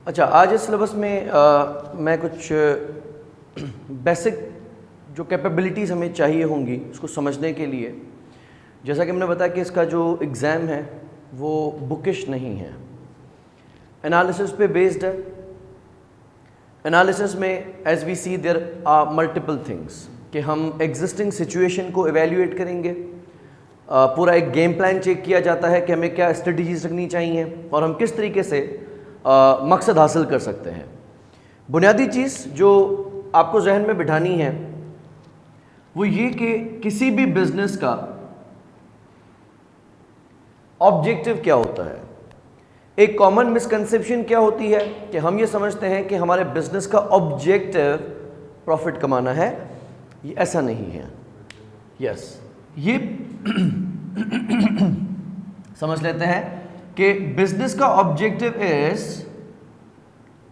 अच्छा, आज इस सिलेबस में मैं कुछ बेसिक जो कैपेबिलिटीज़ हमें चाहिए होंगी उसको समझने के लिए, जैसा कि हमने बताया कि इसका जो एग्ज़ाम है वो बुकिश नहीं है, एनालिसिस पे बेस्ड है। एनालिसिस में as we see there are multiple things कि हम एग्जिस्टिंग सिचुएशन को एवेल्यूएट करेंगे, पूरा एक गेम प्लान चेक किया जाता है कि हमें क्या स्ट्रेटजीज रखनी चाहिए और हम किस तरीके से मकसद हासिल कर सकते हैं। बुनियादी चीज़ जो आपको जहन में बिठानी है वो ये कि किसी भी बिजनेस का ऑब्जेक्टिव क्या होता है। एक कॉमन मिसकंसेप्शन क्या होती है कि हम ये समझते हैं कि हमारे बिजनेस का ऑब्जेक्टिव प्रॉफिट कमाना है। ये ऐसा नहीं है। यस, ये समझ लेते हैं कि बिजनेस का objective is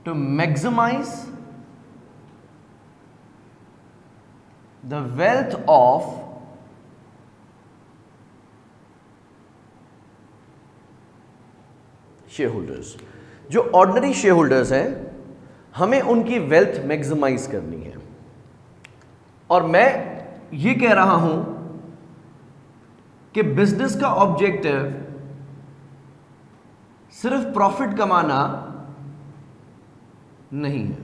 to maximize the wealth of share holders. जो ऑर्डिनरी शेयर होल्डर्स हैं, हमें उनकी वेल्थ मैक्सिमाइज करनी है। और मैं ये कह रहा हूं कि बिजनेस का ऑब्जेक्टिव सिर्फ प्रॉफिट कमाना नहीं है।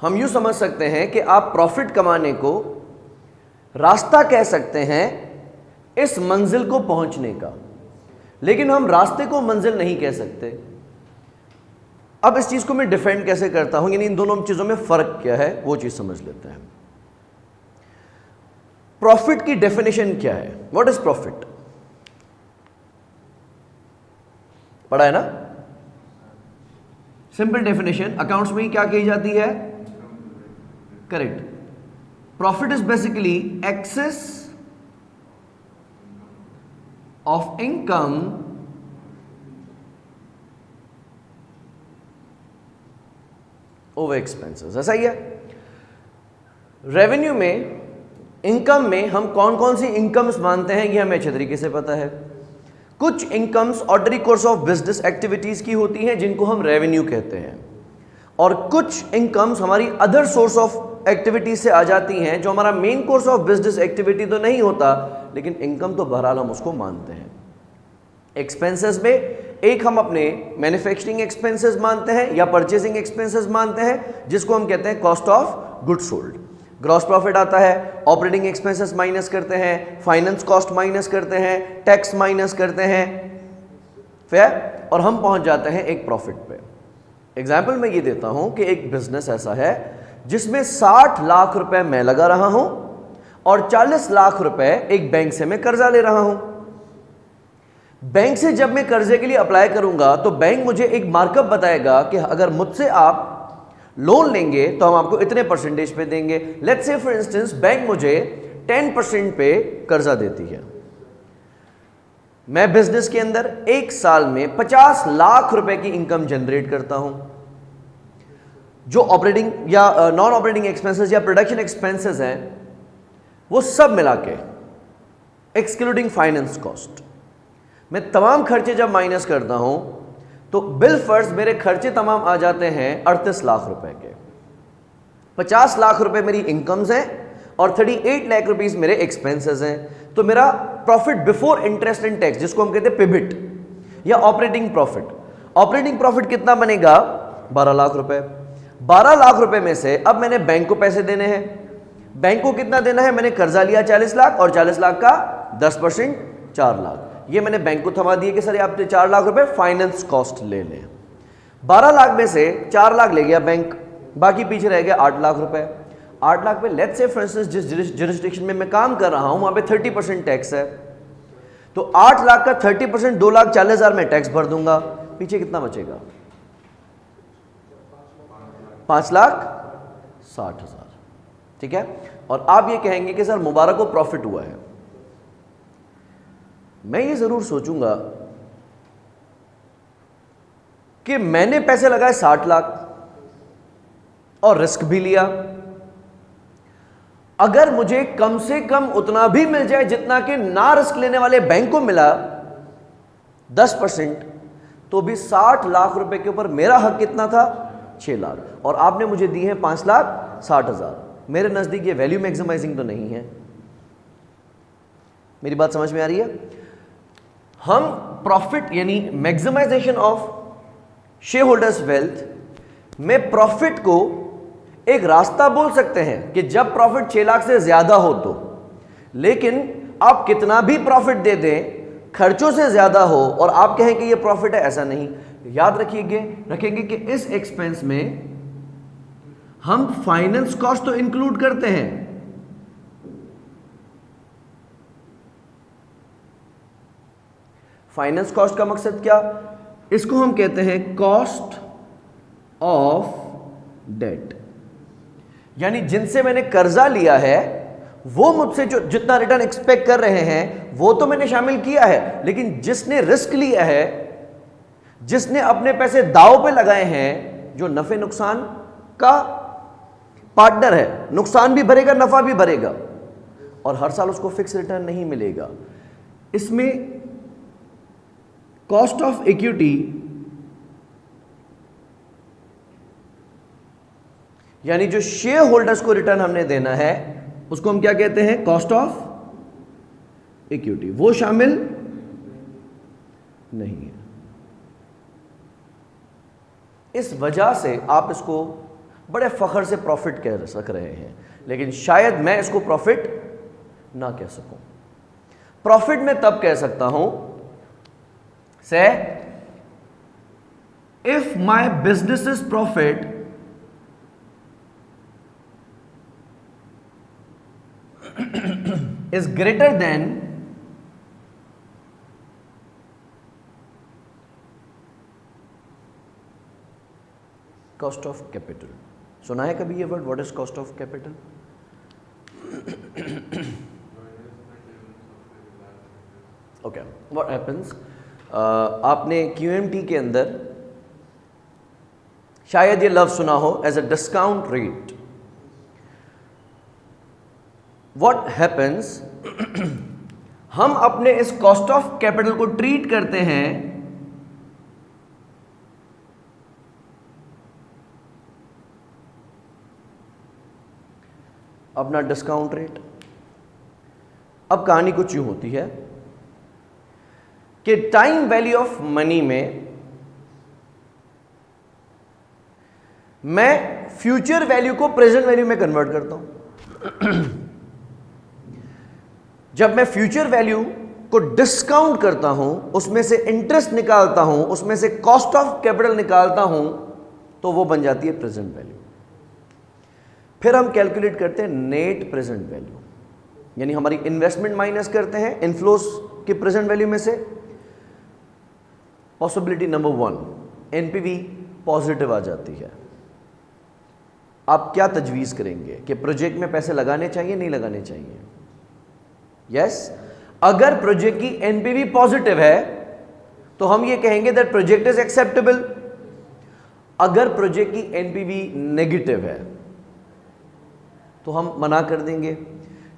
हम यूं समझ सकते हैं कि आप प्रॉफिट कमाने को रास्ता कह सकते हैं इस मंजिल को पहुंचने का, लेकिन हम रास्ते को मंजिल नहीं कह सकते। अब इस चीज को मैं डिफेंड कैसे करता हूं, यानी इन दोनों चीजों में फर्क क्या है वो चीज समझ लेते हैं। प्रॉफिट की डेफिनेशन क्या है? What is profit? पढ़ा है ना? सिंपल डेफिनेशन अकाउंट्स में ही क्या कही जाती है? Correct. Profit is basically excess of income over expenses. ऐसा ही है। रेवेन्यू में, इनकम में हम कौन कौन सी इनकम्स मानते हैं ये हमें अच्छे तरीके से पता है। कुछ incomes ordinary course of business activities की होती हैं जिनको हम रेवेन्यू कहते हैं, और कुछ इनकम्स हमारी अदर सोर्स ऑफ एक्टिविटीज से आ जाती हैं जो हमारा main course of business activity तो नहीं होता, लेकिन इनकम तो बहरहाल हम उसको मानते हैं। एक्सपेंसेस में एक हम अपने मैन्युफैक्चरिंग एक्सपेंसेस मानते हैं या परचेसिंग एक्सपेंसेस मानते हैं, जिसको हम कहते हैं cost of goods sold. Gross profit आता है, ऑपरेटिंग एक्सपेंसेस माइनस करते हैं, फाइनेंस कॉस्ट माइनस करते हैं, टैक्स माइनस करते हैं, फेयर, और हम पहुंच जाते हैं एक प्रॉफिट पे। एग्जाम्पल मैं ये देता हूं कि एक बिजनेस ऐसा है जिसमें 60 लाख रुपए मैं लगा रहा हूं और 40 लाख रुपए एक बैंक से मैं कर्जा ले रहा हूं। बैंक से जब मैं कर्जे के लिए अप्लाई करूंगा तो बैंक मुझे एक मार्कअप बताएगा कि अगर मुझसे आप लोन लेंगे तो हम आपको इतने परसेंटेज पे देंगे। Let's say for instance bank मुझे 10% पे कर्जा देती है। मैं बिजनेस के अंदर एक साल में 50 लाख रुपए की इनकम जनरेट करता हूं। जो ऑपरेटिंग या नॉन ऑपरेटिंग एक्सपेंसेस या प्रोडक्शन एक्सपेंसेस हैं वो सब मिला के एक्सक्लूडिंग फाइनेंस कॉस्ट, मैं तमाम खर्चे जब माइनस करता हूं तो बिल फर्स्ट मेरे खर्चे तमाम आ जाते हैं 38 लाख रुपए के। 50 लाख रुपए मेरी इनकम्स हैं और 38 लाख रुपीस मेरे एक्सपेंसेस हैं। तो मेरा profit before interest and tax, जिसको हम कहते हैं पिबिट या ऑपरेटिंग प्रॉफिट, ऑपरेटिंग प्रॉफिट कितना बनेगा? 12 लाख रुपए। 12 लाख रुपए में से अब मैंने बैंक को पैसे देने हैं। बैंक को कितना देना है? मैंने कर्जा लिया 40 लाख और 40 लाख का 10% 4 लाख। ये मैंने बैंक को थमा दिए कि सर आपने 4 लाख रुपए फाइनेंस कॉस्ट ले लें। 12 लाख में से 4 लाख ले गया बैंक, बाकी पीछे रह गया 8 लाख रुपए। 8 लाख पे लेट्स से फॉर इंस्टेंस जिस जुरिस्डिक्शन में मैं काम कर रहा हूं वहां पे 30% टैक्स है, तो 8 लाख का 30% 2,40,000 में टैक्स भर दूंगा। पीछे कितना बचेगा? 5,60,000। ठीक है। और आप ये कहेंगे कि सर मुबारक को प्रॉफिट हुआ है। मैं ये जरूर सोचूंगा कि मैंने पैसे लगाए 60 लाख और रिस्क भी लिया। अगर मुझे कम से कम उतना भी मिल जाए जितना कि ना रिस्क लेने वाले बैंक को मिला 10%, तो भी 60 लाख रुपए के ऊपर मेरा हक कितना था? 6 लाख, और आपने मुझे दी है 5,60,000। मेरे नजदीक ये वैल्यू मैक्सिमाइजिंग तो नहीं है। मेरी बात समझ में आ रही है? हम प्रॉफिट यानी maximization of share holders wealth में प्रॉफिट को एक रास्ता बोल सकते हैं कि जब प्रॉफिट 6 लाख से ज्यादा हो तो, लेकिन आप कितना भी प्रॉफिट दे दें, खर्चों से ज्यादा हो और आप कहें कि ये प्रॉफिट है, ऐसा नहीं। याद रखेंगे कि इस एक्सपेंस में हम फाइनेंस कॉस्ट तो इंक्लूड करते हैं। फाइनेंस कॉस्ट का मकसद क्या? इसको हम कहते हैं कॉस्ट ऑफ डेट, यानी जिनसे मैंने कर्जा लिया है वो मुझसे जो जितना रिटर्न एक्सपेक्ट कर रहे हैं वो तो मैंने शामिल किया है, लेकिन जिसने रिस्क लिया है, जिसने अपने पैसे दांव पे लगाए हैं, जो नफे नुकसान का पार्टनर है, नुकसान भी भरेगा नफा भी भरेगा, और हर साल उसको फिक्स रिटर्न नहीं मिलेगा। इसमें कॉस्ट ऑफ इक्विटी यानी जो शेयर होल्डर्स को रिटर्न हमने देना है उसको हम क्या कहते हैं? Cost of equity. वो शामिल नहीं है। इस वजह से आप इसको बड़े फख्र से प्रॉफिट कह सक रहे हैं, लेकिन शायद मैं इसको प्रॉफिट ना कह सकूं। प्रॉफिट में तब कह सकता हूं से if my business is profit is greater than cost of capital। सुना है कभी ये word? What is cost of capital? Okay, what happens, आपने QMT के अंदर शायद ये लफ्ज सुना हो as a discount rate. What happens, हम अपने इस कॉस्ट ऑफ कैपिटल को ट्रीट करते हैं अपना डिस्काउंट रेट। अब कहानी कुछ यूं होती है कि टाइम वैल्यू ऑफ मनी में मैं फ्यूचर वैल्यू को प्रेजेंट वैल्यू में कन्वर्ट करता हूं। जब मैं फ्यूचर वैल्यू को डिस्काउंट करता हूं, उसमें से इंटरेस्ट निकालता हूं, उसमें से कॉस्ट ऑफ कैपिटल निकालता हूं, तो वो बन जाती है प्रेजेंट वैल्यू। फिर हम कैलकुलेट करते हैं नेट प्रेजेंट वैल्यू, यानी हमारी इन्वेस्टमेंट माइनस करते हैं इनफ्लोस की प्रेजेंट वैल्यू में से। पॉसिबिलिटी नंबर 1, एनपीवी पॉजिटिव आ जाती है। आप क्या तजवीज़ करेंगे कि प्रोजेक्ट में पैसे लगाने चाहिए नहीं लगाने चाहिए? यस, अगर प्रोजेक्ट की एनपीवी पॉजिटिव है तो हम ये कहेंगे दैट प्रोजेक्ट इज एक्सेप्टेबल। अगर प्रोजेक्ट की एनपीवी नेगेटिव है तो हम मना कर देंगे,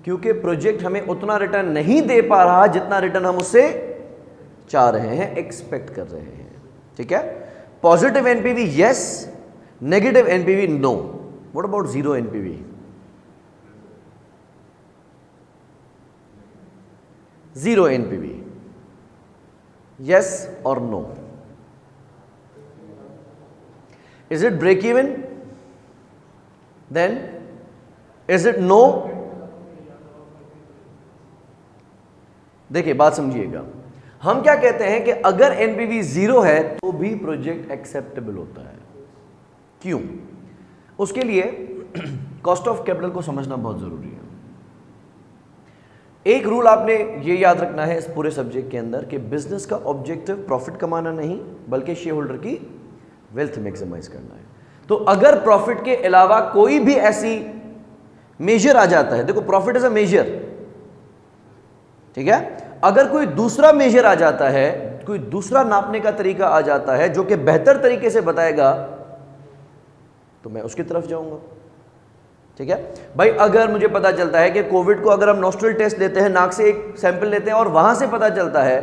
क्योंकि प्रोजेक्ट हमें उतना रिटर्न नहीं दे पा रहा जितना रिटर्न हम उससे चाह रहे हैं, एक्सपेक्ट कर रहे हैं। ठीक है, positive NPV yes, negative NPV no. What about zero NPV? Zero NPV, yes or no? Is it break even? Then is it no? देखिए बात समझिएगा, हम क्या कहते हैं कि अगर एनपीवी जीरो है तो भी प्रोजेक्ट एक्सेप्टेबल होता है। क्यों? उसके लिए कॉस्ट ऑफ कैपिटल को समझना बहुत जरूरी है। एक रूल आपने ये याद रखना है इस पूरे सब्जेक्ट के अंदर कि बिजनेस का ऑब्जेक्टिव प्रॉफिट कमाना नहीं बल्कि शेयर होल्डर की वेल्थ मैक्सिमाइज करना है। तो अगर प्रॉफिट के अलावा कोई भी ऐसी मेजर आ जाता है, देखो प्रॉफिट इज अ मेजर, ठीक है, अगर कोई दूसरा मेजर आ जाता है, कोई दूसरा नापने का तरीका आ जाता है जो कि बेहतर तरीके से बताएगा, तो मैं उसकी तरफ जाऊंगा। ठीक है भाई, अगर मुझे पता चलता है कि कोविड को अगर हम नोस्ट्रल टेस्ट लेते हैं, नाक से एक सैंपल लेते हैं और वहां से पता चलता है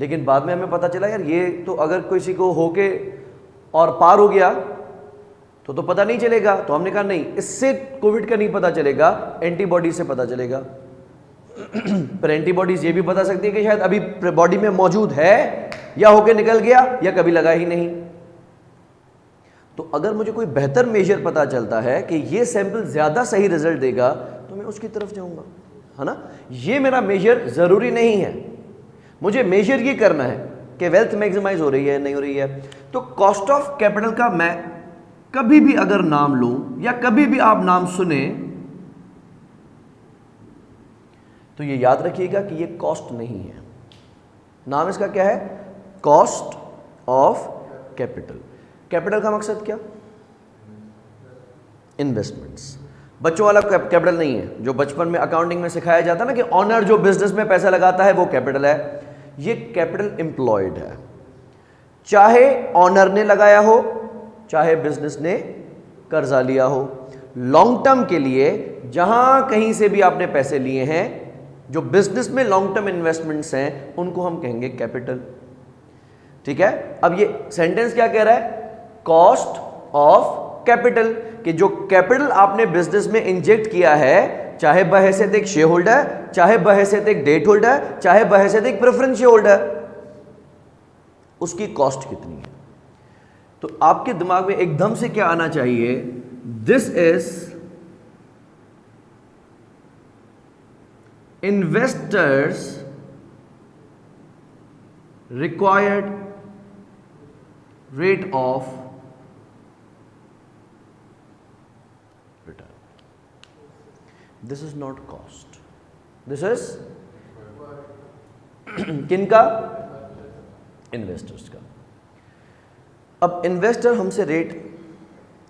लेकिन बाद में हमें पता चला यार ये तो अगर किसी को होके और पार हो गया तो पता नहीं चलेगा। तो हमने कहा नहीं, इससे कोविड का नहीं पता चलेगा, एंटीबॉडी से पता चलेगा। पर एंटीबॉडीज ये भी बता सकती है कि शायद अभी बॉडी में मौजूद है या होके निकल गया या कभी लगा ही नहीं। तो अगर मुझे कोई बेहतर मेजर पता चलता है कि ये सैंपल ज्यादा सही रिजल्ट देगा तो मैं उसकी तरफ जाऊंगा, है ना। ये मेरा मेजर जरूरी नहीं है, मुझे मेजर ये करना है कि वेल्थ मैक्सिमाइज हो रही है नहीं हो रही है। तो कॉस्ट ऑफ कैपिटल का मैं कभी भी अगर नाम लूं या कभी भी आप नाम सुने तो ये याद रखिएगा कि ये कॉस्ट नहीं है। नाम इसका क्या है? Cost of capital. कैपिटल का मकसद क्या? इन्वेस्टमेंट्स। बच्चों वाला कैपिटल नहीं है जो बचपन में अकाउंटिंग में सिखाया जाता ना कि ऑनर जो बिजनेस में पैसा लगाता है वो कैपिटल है। ये कैपिटल एम्प्लॉयड है, चाहे ऑनर ने लगाया हो चाहे बिजनेस ने कर्जा लिया हो। लॉन्ग टर्म के लिए जहां कहीं से भी आपने पैसे लिए हैं, जो बिजनेस में लॉन्ग टर्म इन्वेस्टमेंट्स हैं, उनको हम कहेंगे कैपिटल। ठीक है। अब ये सेंटेंस क्या कह रहा है? कॉस्ट ऑफ कैपिटल, कि जो कैपिटल आपने बिजनेस में इंजेक्ट किया है, चाहे बहैसियत एक शेयर होल्डर, चाहे बहैसियत एक डेट होल्डर, चाहे बहैसियत एक प्रेफरेंस शेयर होल्डर, उसकी कॉस्ट कितनी है। तो आपके दिमाग में एकदम से क्या आना चाहिए? This is investors required rate of return. This is not cost, this is किनका? इन्वेस्टर्स का। अब इन्वेस्टर हमसे रेट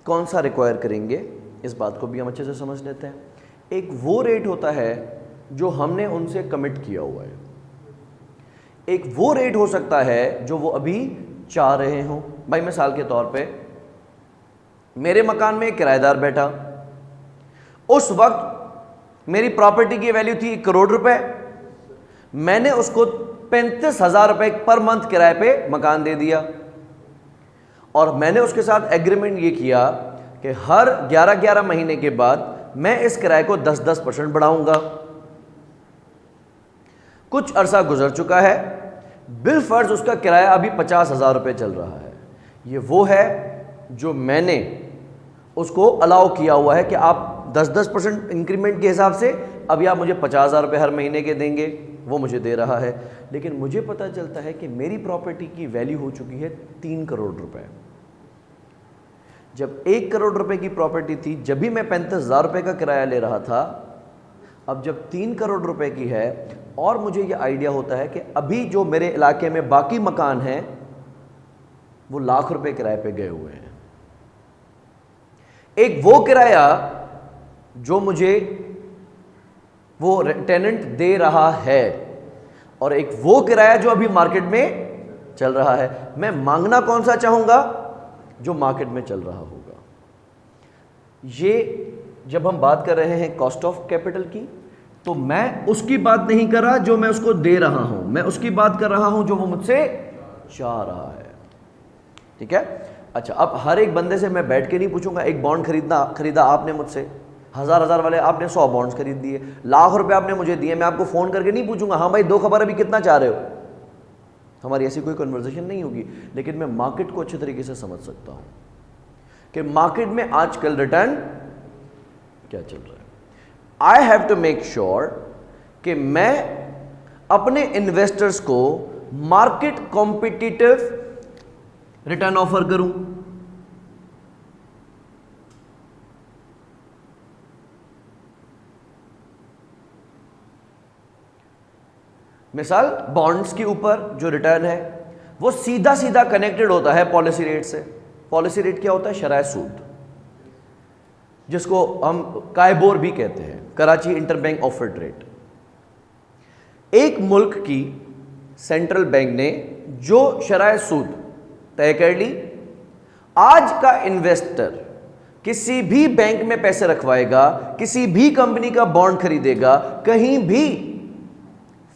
कौन सा रिक्वायर करेंगे, इस बात को भी हम अच्छे से समझ लेते हैं। एक वो रेट होता है जो हमने उनसे कमिट किया हुआ है, एक वो रेट हो सकता है जो वो अभी चाह रहे हों। भाई मिसाल के तौर पे मेरे मकान में एक किराएदार बैठा, उस वक्त मेरी प्रॉपर्टी की वैल्यू थी 1 करोड़ रुपए, मैंने उसको 35,000 रुपए पर मंथ किराए पे मकान दे दिया और मैंने उसके साथ एग्रीमेंट ये किया कि हर 11-11 महीने के बाद मैं इस किराए को 10-10% बढ़ाऊंगा। कुछ अरसा गुजर चुका है, बिल फर्ज उसका किराया अभी 50,000 रुपये चल रहा है। ये वो है जो मैंने उसको अलाउ किया हुआ है कि आप 10-10% इंक्रीमेंट के हिसाब से अभी आप मुझे 50,000 रुपये हर महीने के देंगे, वो मुझे दे रहा है। लेकिन मुझे पता चलता है कि मेरी प्रॉपर्टी की वैल्यू हो चुकी है 3 करोड़ रुपए। जब 1 करोड़ रुपए की प्रॉपर्टी थी, जब भी मैं 35,000 रुपये का किराया ले रहा था, अब जब 3 करोड़ रुपए की है और मुझे ये आइडिया होता है कि अभी जो मेरे इलाके में बाकी मकान हैं वो लाख रुपए किराए पे गए हुए हैं। एक वो किराया जो मुझे वो टेनेंट दे रहा है और एक वो किराया जो अभी मार्केट में चल रहा है। मैं मांगना कौन सा चाहूंगा? जो मार्केट में चल रहा होगा। ये जब हम बात कर रहे हैं कॉस्ट ऑफ कैपिटल की, तो मैं उसकी बात नहीं कर रहा जो मैं उसको दे रहा हूं, मैं उसकी बात कर रहा हूं जो वो मुझसे चाह रहा है। ठीक है। अच्छा, अब हर एक बंदे से मैं बैठ के नहीं पूछूंगा एक बॉन्ड खरीदा आपने मुझसे, हजार वाले आपने 100 बॉन्ड्स खरीद दिए, लाख रुपए आपने मुझे दिए, मैं आपको फोन करके नहीं पूछूंगा हाँ भाई 2 खबर अभी कितना चाह रहे हो। हमारी ऐसी कोई कन्वर्सेशन नहीं होगी। लेकिन मैं मार्केट को अच्छे तरीके से समझ सकता हूं कि मार्केट में आजकल रिटर्न क्या चल रहा है। I have to make sure कि मैं अपने इन्वेस्टर्स को मार्केट कॉम्पिटिटिव रिटर्न ऑफर करूं। मिसाल बॉन्ड्स के ऊपर जो रिटर्न है वो सीधा सीधा कनेक्टेड होता है पॉलिसी रेट से। पॉलिसी रेट क्या होता है? शरह सूद, जिसको हम कायबोर भी कहते हैं, कराची इंटरबैंक ऑफर्ड रेट। एक मुल्क की सेंट्रल बैंक ने जो शरह सूद तय कर ली, आज का इन्वेस्टर किसी भी बैंक में पैसे रखवाएगा, किसी भी कंपनी का बॉन्ड खरीदेगा, कहीं भी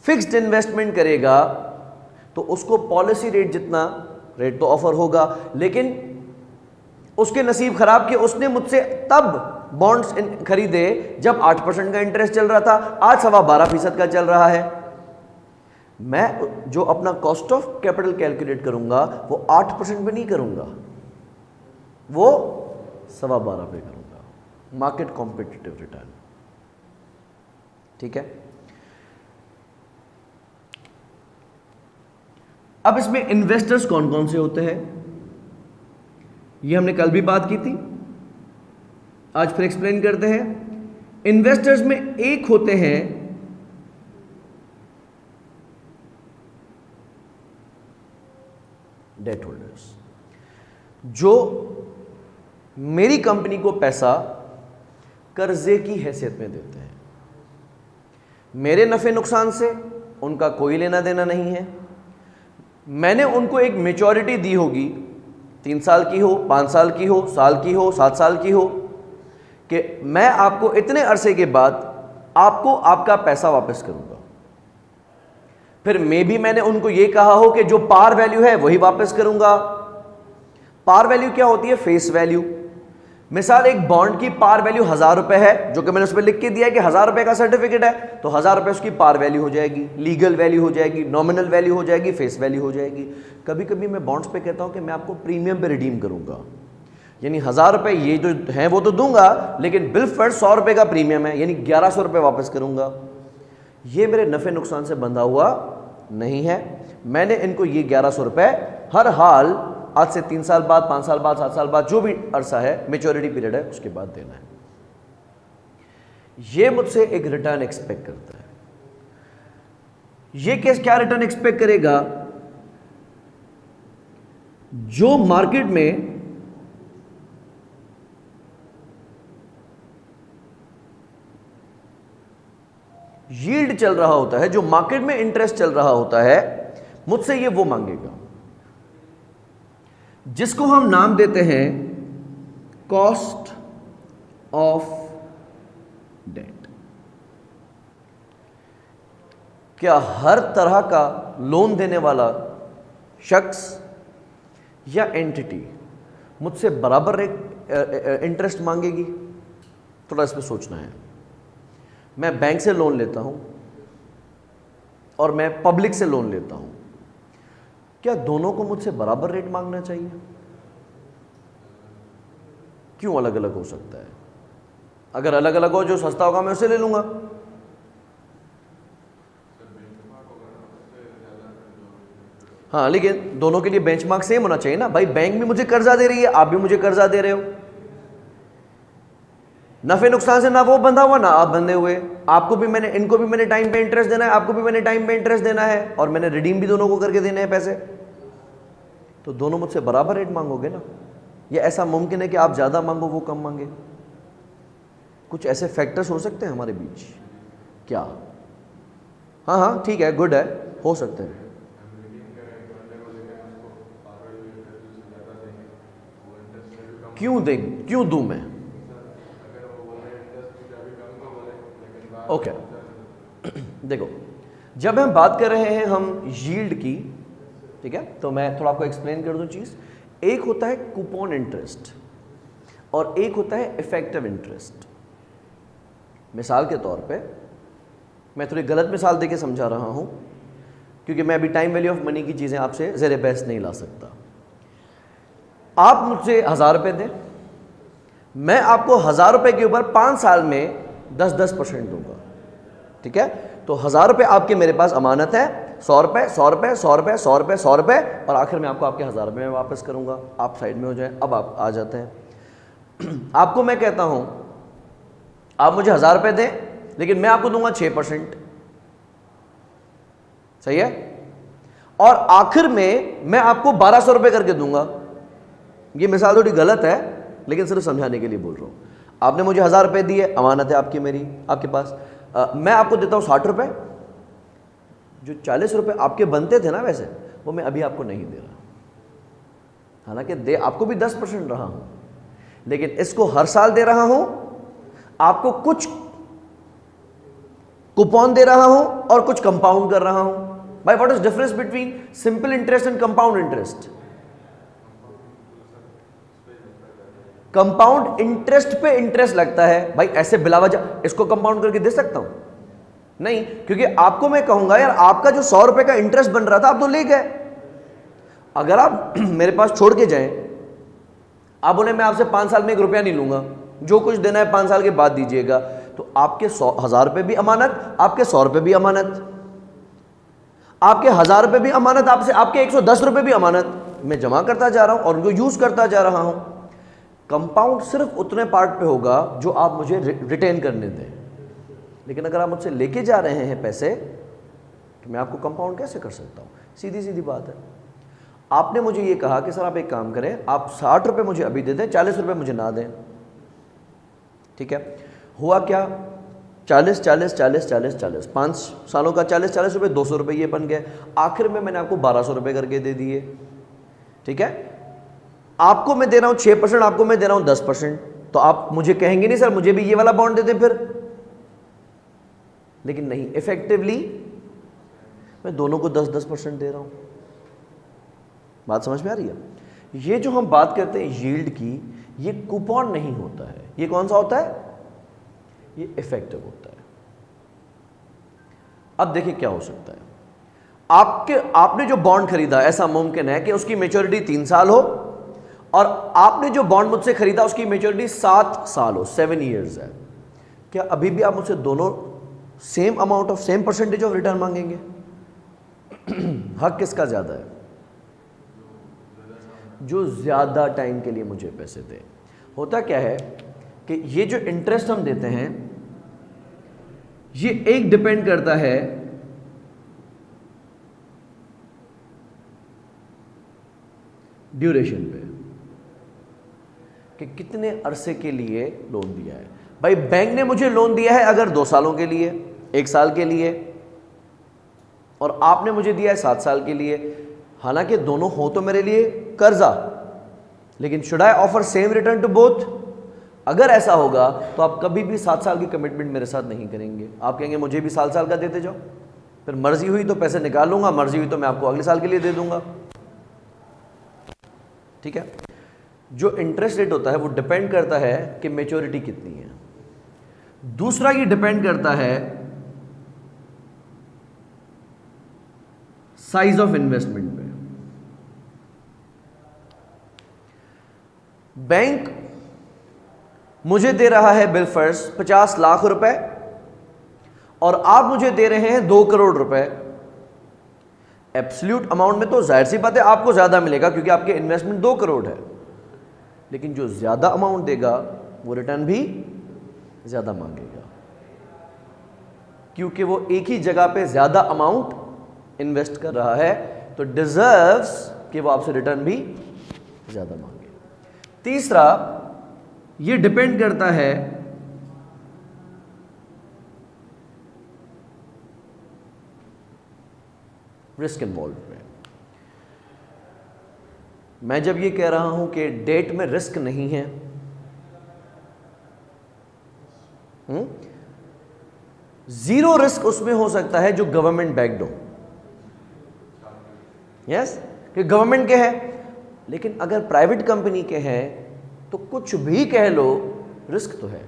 फिक्स्ड इन्वेस्टमेंट करेगा, तो उसको पॉलिसी रेट जितना रेट तो ऑफर होगा, लेकिन उसके नसीब खराब कि उसने मुझसे तब बॉन्ड्स खरीदे जब 8% का इंटरेस्ट चल रहा था, आज 12.25% का चल रहा है। मैं जो अपना कॉस्ट ऑफ कैपिटल कैलकुलेट करूंगा वो 8% पे नहीं करूंगा, वो 12.25 पे करूंगा, मार्केट कॉम्पिटिटिव रिटर्न। ठीक है, अब इसमें इन्वेस्टर्स कौन कौन से होते हैं ये हमने कल भी बात की थी, आज फिर एक्सप्लेन करते हैं। इन्वेस्टर्स में एक होते हैं डेट होल्डर्स, जो मेरी कंपनी को पैसा कर्जे की हैसियत में देते हैं। मेरे नफे नुकसान से उनका कोई लेना देना नहीं है। मैंने उनको एक मैच्योरिटी दी होगी, 3 साल की हो, 5 साल की हो, साल की हो, 7 साल की हो, कि मैं आपको इतने अरसे के बाद आपको आपका पैसा वापस करूंगा। फिर मैंने उनको यह कहा हो कि जो पार वैल्यू है वही वापस करूंगा। पार वैल्यू क्या होती है? Face value. मिसाल, एक बॉन्ड की पार वैल्यू 1000 रुपए है, जो कि मैंने उस पर लिख के दिया है कि 1000 रुपए का सर्टिफिकेट है, तो 1000 रुपए उसकी पार वैल्यू हो जाएगी, लीगल वैल्यू हो जाएगी, नॉमिनल वैल्यू हो जाएगी, फेस वैल्यू हो जाएगी। कभी कभी मैं बॉन्ड्स पे कहता हूं कि मैं आपको प्रीमियम पे रिडीम करूंगा, यानी 1000 रुपए ये जो है वो तो दूंगा, लेकिन बिल फॉर 100 रुपए का प्रीमियम है, यानी 1100 रुपए वापस करूंगा। ये मेरे नफे नुकसान से बंधा हुआ नहीं है। मैंने इनको ये 1100 रुपए हर हाल आज से 3 साल बाद, 5 साल बाद, 7 साल बाद, जो भी अरसा है, मेच्योरिटी पीरियड है, उसके बाद देना है। ये मुझसे एक रिटर्न एक्सपेक्ट करता है। ये केस क्या रिटर्न एक्सपेक्ट करेगा? जो मार्केट में यील्ड चल रहा होता है, जो मार्केट में इंटरेस्ट चल रहा होता है, मुझसे ये वो मांगेगा, जिसको हम नाम देते हैं कॉस्ट ऑफ डेट। क्या हर तरह का लोन देने वाला शख्स या एंटिटी मुझसे बराबर रेट इंटरेस्ट मांगेगी? थोड़ा इस पर सोचना है। मैं बैंक से लोन लेता हूं और मैं पब्लिक से लोन लेता हूं, क्या दोनों को मुझसे बराबर रेट मांगना चाहिए? क्यों अलग अलग हो सकता है? अगर अलग अलग हो, जो सस्ता होगा मैं उसे ले लूंगा। हाँ, लेकिन दोनों के लिए बेंचमार्क सेम होना चाहिए ना भाई। बैंक भी मुझे कर्जा दे रही है, आप भी मुझे कर्जा दे रहे हो। नफे नुकसान से ना वो बंधा हुआ ना आप बंधे हुए। आपको भी मैंने, इनको भी मैंने टाइम पे इंटरेस्ट देना है, आपको भी मैंने टाइम पे इंटरेस्ट देना है, और मैंने रिडीम भी दोनों को करके देने हैं पैसे। तो दोनों मुझसे बराबर रेट मांगोगे ना? या ऐसा मुमकिन है कि आप ज्यादा मांगो वो कम मांगे? कुछ ऐसे फैक्टर्स हो सकते हैं हमारे बीच क्या? हाँ हाँ, ठीक है, गुड है, हो सकते हैं। क्यों दूं मैं? ओके, देखो, जब हम बात कर रहे हैं हम यील्ड की, ठीक है, तो मैं थोड़ा आपको एक्सप्लेन कर दूं चीज। एक होता है कूपन इंटरेस्ट और एक होता है इफेक्टिव इंटरेस्ट। मिसाल के तौर पे मैं थोड़ी गलत मिसाल देके समझा रहा हूं, क्योंकि मैं अभी टाइम वैल्यू ऑफ मनी की चीजें आपसे ज़ेरे बहस नहीं ला सकता। आप मुझसे 1000 रुपए दें, मैं आपको 1000 रुपए के ऊपर 5 साल में 10% दूंगा, ठीक है? तो 1000 रुपए आपके मेरे पास अमानत है, 100 रुपए, 100 रुपए, 100 रुपए, 100 रुपए, 100 रुपए, और आखिर में आपको आपके 1000 रुपए में वापस करूंगा। आप साइड में हो जाए। अब आप आ जाते हैं। आपको मैं कहता हूं आप मुझे 1000 रुपए दें, लेकिन मैं आपको दूंगा 6%, सही है? और आखिर में मैं आपको 1200 रुपए करके दूंगा। ये मिसाल थोड़ी गलत है, लेकिन सिर्फ समझाने के लिए बोल रहा हूं। आपने मुझे 1000 रुपए दिए, अमानत है आपकी मेरी आपके पास। मैं आपको देता हूं 60 रुपए। जो 40 रुपए आपके बनते थे ना वैसे, वो मैं अभी आपको नहीं दे रहा। हालांकि दे आपको भी 10% रहा हूं, लेकिन इसको हर साल दे रहा हूं, आपको कुछ कूपन दे रहा हूं और कुछ कंपाउंड कर रहा हूं। भाई what is difference between simple interest and compound interest? Compound interest पे इंटरेस्ट लगता है भाई, ऐसे बिला वजह इसको कंपाउंड करके दे सकता हूं? नहीं, क्योंकि आपको मैं कहूंगा यार आपका जो 100 रुपए का इंटरेस्ट बन रहा था आप तो ले गए। अगर आप मेरे पास छोड़ के जाएं, आप बोले मैं आपसे 5 साल में 1 रुपया नहीं लूंगा, जो कुछ देना है 5 साल के बाद दीजिएगा, तो आपके 1,000 रुपए भी अमानत, आपके 100 रुपए भी अमानत, आपके 1,000 रुपए भी अमानत, आपसे आपके 110 रुपए भी अमानत, मैं जमा करता जा रहा हूं और उनको यूज करता जा रहा हूं। कंपाउंड सिर्फ उतने पार्ट पे होगा जो आप मुझे रिटेन करने दें, लेकिन अगर आप मुझसे लेके जा रहे हैं पैसे तो मैं आपको कंपाउंड कैसे कर सकता हूं? सीधी सीधी बात है। आपने मुझे ये कहा कि सर आप एक काम करें, आप 60 रुपए मुझे अभी दे दें, 40 रुपए मुझे ना दें, ठीक है? हुआ क्या? 40 40 40 40 40 5 सालों का 40 40 रुपए, 200 रुपए ये बन गए। आखिर में मैंने आपको 1200 रुपए करके दे दिए, ठीक है? आपको मैं दे रहा हूं 6%, आपको मैं दे रहा हूं 10%, तो आप मुझे कहेंगे नहीं सर मुझे भी ये वाला बॉन्ड दे दें फिर? लेकिन नहीं, इफेक्टिवली मैं दोनों को 10-10% दे रहा हूं। बात समझ में आ रही है? ये जो हम बात करते हैं यील्ड की, ये कूपन नहीं होता है। ये कौन सा होता है? ये इफेक्टिव होता है। अब देखिए क्या हो सकता है। आपने जो बॉन्ड खरीदा, ऐसा मुमकिन है कि उसकी मैच्योरिटी 3 साल हो और आपने जो बॉन्ड मुझसे खरीदा उसकी मैच्योरिटी 7 साल हो, 7 ईयर्स है। क्या अभी भी आप मुझसे दोनों same amount of same percentage of return मांगेंगे? हक किसका ज्यादा है? जो ज्यादा टाइम के लिए मुझे पैसे दे। होता क्या है कि ये जो इंटरेस्ट हम देते हैं ये एक डिपेंड करता है ड्यूरेशन पे, कि कितने अरसे के लिए लोन दिया है। भाई बैंक ने मुझे लोन दिया है अगर 2 सालों के लिए, 1 साल के लिए, और आपने मुझे दिया है 7 साल के लिए। हालांकि दोनों हो तो मेरे लिए कर्जा, लेकिन should I offer same return to both? अगर ऐसा होगा तो आप कभी भी 7 साल की कमिटमेंट मेरे साथ नहीं करेंगे। आप कहेंगे मुझे भी साल का देते जाओ, फिर मर्जी हुई तो पैसे निकाल लूंगा, मर्जी हुई तो मैं आपको अगले साल के लिए दे दूंगा, ठीक है? जो इंटरेस्ट रेट होता है वो डिपेंड करता है कि मैच्योरिटी कितनी है। दूसरा ये डिपेंड करता है साइज ऑफ इन्वेस्टमेंट पे। बैंक मुझे दे रहा है बिल फर्ज 50 लाख रुपए और आप मुझे दे रहे हैं 2 करोड़ रुपए। एब्सोल्यूट अमाउंट में तो जाहिर सी बात है आपको ज्यादा मिलेगा क्योंकि आपके इन्वेस्टमेंट 2 करोड़ है, लेकिन जो ज्यादा अमाउंट देगा वो रिटर्न भी ज्यादा मांगेगा, क्योंकि वो एक ही जगह पे ज्यादा अमाउंट इन्वेस्ट कर रहा है, तो डिजर्व्स कि वो आपसे रिटर्न भी ज्यादा मांगे। तीसरा, ये डिपेंड करता है रिस्क इन्वॉल्व में। मैं जब ये कह रहा हूं कि डेट में रिस्क नहीं है, जीरो रिस्क उसमें हो सकता है जो गवर्नमेंट बैक्ड हो, यस, कि गवर्नमेंट के है, लेकिन अगर प्राइवेट कंपनी के हैं तो कुछ भी कह लो रिस्क तो है,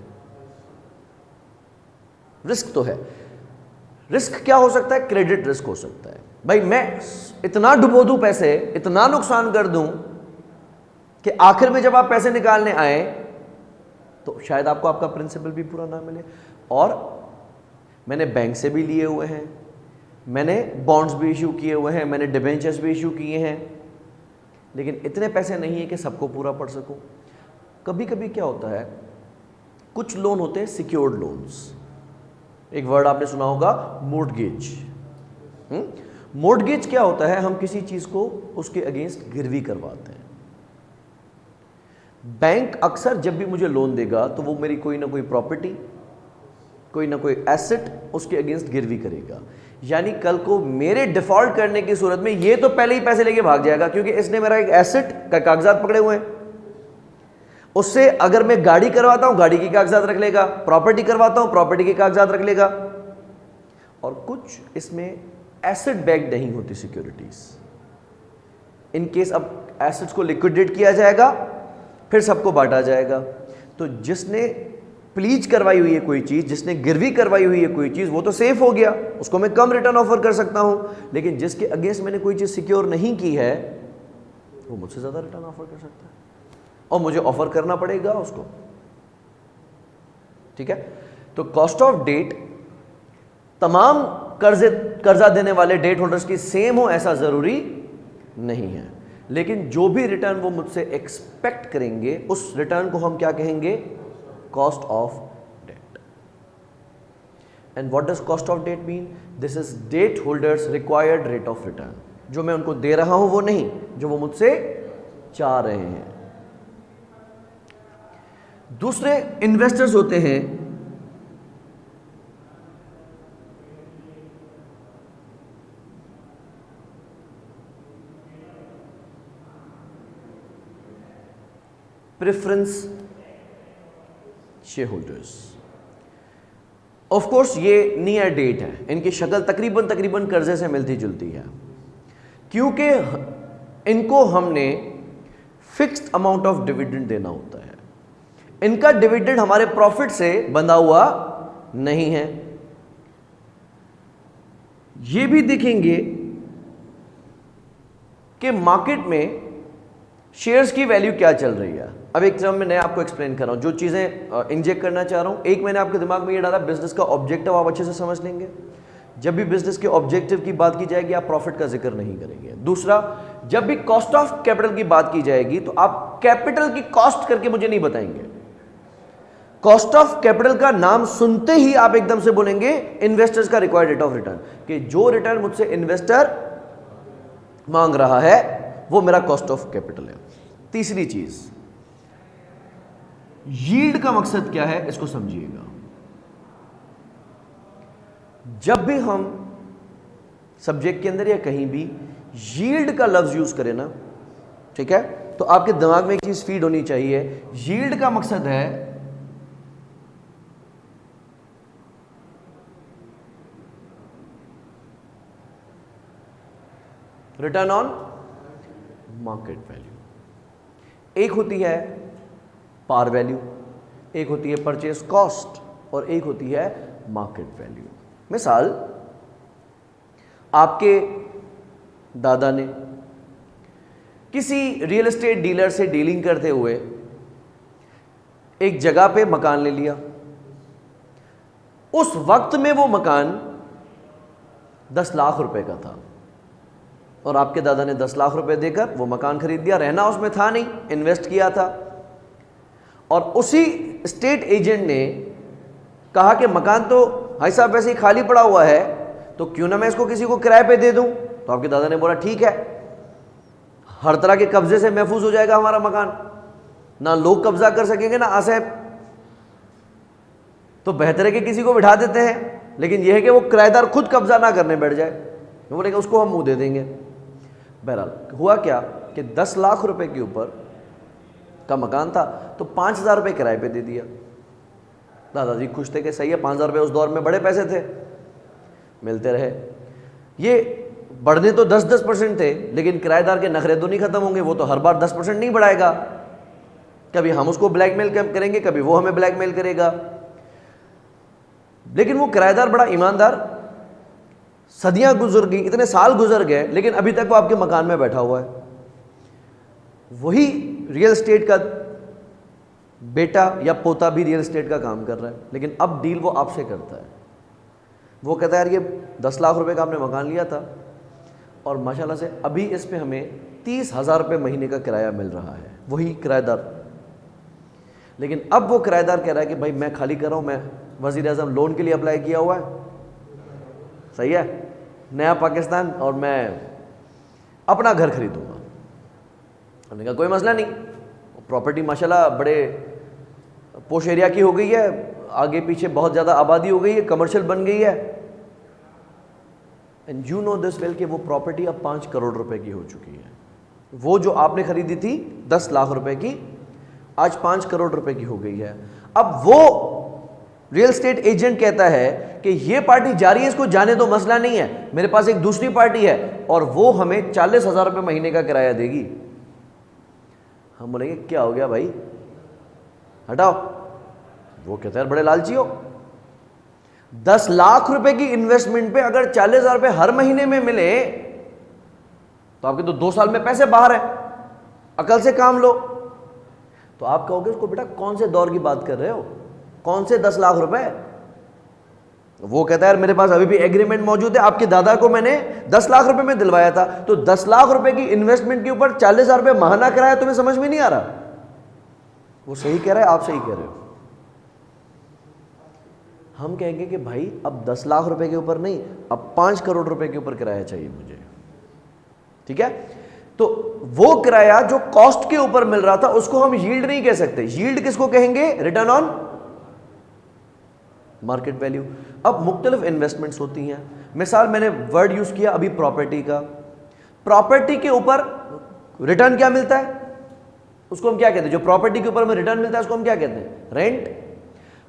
रिस्क तो है। रिस्क क्या हो सकता है? क्रेडिट रिस्क हो सकता है। भाई मैं इतना डुबो दूं पैसे, इतना नुकसान कर दूं कि आखिर में जब आप पैसे निकालने आए तो शायद आपको आपका प्रिंसिपल भी पूरा ना मिले। और मैंने बैंक से भी लिए हुए हैं, मैंने बॉन्ड्स भी इश्यू किए हुए हैं, मैंने डिबेंचर्स भी इश्यू किए हैं, लेकिन इतने पैसे नहीं है कि सबको पूरा पड़ सकूं। कभी कभी क्या होता है, कुछ लोन होते हैं सिक्योर्ड लोन्स। एक वर्ड आपने सुना होगा, मोर्टगेज। मोर्टगेज क्या होता है? हम किसी चीज को उसके अगेंस्ट गिरवी करवाते हैं। बैंक अक्सर जब भी मुझे लोन देगा तो वो मेरी कोई ना कोई प्रॉपर्टी, कोई ना कोई एसेट उसके अगेंस्ट गिरवी करेगा। यानी कल को मेरे डिफॉल्ट करने की सूरत में ये तो पहले ही पैसे लेके भाग जाएगा, क्योंकि इसने मेरा एक एसेट का कागजात पकड़े हुए हैं। उससे अगर मैं गाड़ी करवाता हूं, गाड़ी के कागजात रख लेगा, प्रॉपर्टी करवाता हूं, प्रॉपर्टी के कागजात रख लेगा। और कुछ इसमें एसेट बैक्ड नहीं होती सिक्योरिटीज। इन केस अब एसेट्स को लिक्विडेट किया जाएगा, फिर सबको बांटा जाएगा। तो जिसने प्लीज करवाई हुई है कोई चीज, जिसने गिरवी करवाई हुई है कोई चीज, वो तो सेफ हो गया, उसको मैं कम रिटर्न ऑफर कर सकता हूं। लेकिन जिसके अगेंस्ट मैंने कोई चीज सिक्योर नहीं की है, वो मुझसे ज्यादा रिटर्न ऑफर कर सकता है और मुझे ऑफर करना पड़ेगा उसको। ठीक है, तो कॉस्ट ऑफ डेट तमाम कर्जा देने वाले डेट होल्डर्स की सेम हो ऐसा जरूरी नहीं है, लेकिन जो भी रिटर्न वो मुझसे एक्सपेक्ट करेंगे उस रिटर्न को हम क्या कहेंगे? Cost of debt. And what does cost of debt mean? This is debt holders required rate of return. जो मैं उनको दे रहा हूं वो नहीं, जो वो मुझसे चाह रहे हैं। दूसरे इन्वेस्टर्स होते हैं preference share holders. Of course ये नियर डेट है, इनकी शक्ल तकरीबन कर्जे से मिलती जुलती है, क्योंकि इनको हमने फिक्स्ड अमाउंट ऑफ डिविडेंड देना होता है। इनका डिविडेंड हमारे प्रॉफिट से बंधा हुआ नहीं है। ये भी देखेंगे कि मार्केट में शेयर्स की वैल्यू क्या चल रही है। अब एक तरह मैं आपको एक्सप्लेन कर रहा हूं, जो चीजें इंजेक्ट करना चाह रहा हूं। एक मैंने आपके दिमाग में ये डाला, बिजनेस का ऑब्जेक्टिव आप अच्छे से समझ लेंगे। जब भी बिजनेस के ऑब्जेक्टिव की बात की जाएगी, आप प्रॉफिट का जिक्र नहीं करेंगे। दूसरा, जब भी कॉस्ट ऑफ कैपिटल की बात की जाएगी तो आप कैपिटल की कॉस्ट करके मुझे नहीं बताएंगे। कॉस्ट ऑफ कैपिटल का नाम सुनते ही आप एकदम से बोलेंगे इन्वेस्टर्स का रिक्वायर्ड रेट ऑफ रिटर्न, कि जो रिटर्न मुझसे इन्वेस्टर मांग रहा है वो मेरा कॉस्ट ऑफ कैपिटल है। तीसरी चीज, यील्ड का मकसद क्या है, इसको समझिएगा। जब भी हम सब्जेक्ट के अंदर या कहीं भी यील्ड का लफ्ज यूज करें ना, ठीक है, तो आपके दिमाग में एक चीज फीड होनी चाहिए। यील्ड का मकसद है रिटर्न ऑन मार्केट वैल्यू। एक होती है पार वैल्यू, एक होती है परचेज कॉस्ट और एक होती है मार्केट वैल्यू। मिसाल, आपके दादा ने किसी रियल एस्टेट डीलर से डीलिंग करते हुए एक जगह पे मकान ले लिया। उस वक्त में वो मकान 10 लाख रुपए का था और आपके दादा ने 10 लाख रुपए देकर वो मकान खरीद दिया। रहना उसमें था नहीं, इन्वेस्ट किया था। और उसी स्टेट एजेंट ने कहा कि मकान तो भाई साहब वैसे ही खाली पड़ा हुआ है, तो क्यों ना मैं इसको किसी को किराए पे दे दूं। तो आपके दादा ने बोला ठीक है, हर तरह के कब्जे से महफूज हो जाएगा हमारा मकान, ना लोग कब्जा कर सकेंगे ना आसेब। तो बेहतर है कि किसी को बिठा देते हैं, लेकिन यह है कि वो किराएदार खुद कब्जा ना करने बैठ जाए। वो बोलेगा उसको हम मुंह दे देंगे। बहरहाल हुआ क्या कि 10 लाख रुपए के ऊपर का मकान था, तो 5,000 रुपये किराए पे दे दिया। दादाजी खुश थे कि सही है, 5,000 रुपये उस दौर में बड़े पैसे थे, मिलते रहे। ये बढ़ने तो 10% थे, लेकिन किराएदार के नखरे तो नहीं खत्म होंगे। वो तो हर बार 10% नहीं बढ़ाएगा, कभी हम उसको ब्लैकमेल करेंगे, कभी वो हमें ब्लैकमेल करेगा। लेकिन वो किराएदार बड़ा ईमानदार, सदियां गुजर गई, इतने साल गुजर गए, लेकिन अभी तक वो आपके मकान में बैठा हुआ है। वही रियल एस्टेट का बेटा या पोता भी रियल एस्टेट का काम कर रहा है, लेकिन अब डील वो आपसे करता है। वो कहता है यार ये 10 लाख रुपए का आपने मकान लिया था और माशाल्लाह से अभी इस पे हमें 30,000 रुपये महीने का किराया मिल रहा है। वही किराएदार, लेकिन अब वो किराएदार कह रहा है कि भाई मैं खाली कर रहा हूँ, मैं वज़ीर आज़म लोन के लिए अप्लाई किया हुआ है, सही है, नया पाकिस्तान, और मैं अपना घर खरीदूंगा। हमने कहा कोई मसला नहीं, प्रॉपर्टी माशाल्लाह बड़े पोश एरिया की हो गई है, आगे पीछे बहुत ज़्यादा आबादी हो गई है, कमर्शियल बन गई है। And you know this well कि वो प्रॉपर्टी अब 5 करोड़ रुपए की हो चुकी है। वो जो आपने खरीदी थी 10 लाख रुपए की, आज 5 करोड़ रुपए की हो गई है। अब वो रियल एस्टेट एजेंट कहता है कि ये पार्टी जा रही है, इसको जाने दो, मसला नहीं है, मेरे पास एक दूसरी पार्टी है और वो हमें 40,000 रुपये महीने का किराया देगी। हम बोलेंगे क्या हो गया भाई, हटाओ। वो कहता है बड़े लालची हो, 10 लाख रुपए की इन्वेस्टमेंट पे अगर 40,000 रुपये हर महीने में मिले तो आपके तो 2 साल में पैसे बाहर है, अकल से काम लो। तो आप कहोगे उसको बेटा कौन से दौर की बात कर रहे हो, कौन से 10 लाख रुपए? वो कहता है यार मेरे पास अभी भी एग्रीमेंट मौजूद है, आपके दादा को मैंने 10 लाख रुपए में दिलवाया था, तो 10 लाख रुपए की इन्वेस्टमेंट के ऊपर 40,000 रुपये माहाना किराया तुम्हें समझ में नहीं आ रहा? वो सही कह रहा है, आप सही कह रहे हो। हम कहेंगे कि भाई अब 10 लाख रुपए के ऊपर नहीं, अब 5 करोड़ रुपए के ऊपर किराया चाहिए मुझे, ठीक है? तो वो किराया जो कॉस्ट के ऊपर मिल रहा था उसको हम यील्ड नहीं कह सकते। यील्ड किसको कहेंगे? Return on market value. अब मुख्तलिफ इन्वेस्टमेंट्स होती हैं, मिसाल मैंने वर्ड यूज किया अभी प्रॉपर्टी का। प्रॉपर्टी के ऊपर रिटर्न क्या मिलता है उसको हम क्या कहते हैं? जो प्रॉपर्टी के ऊपर में रिटर्न मिलता है उसको हम क्या कहते हैं? रेंट।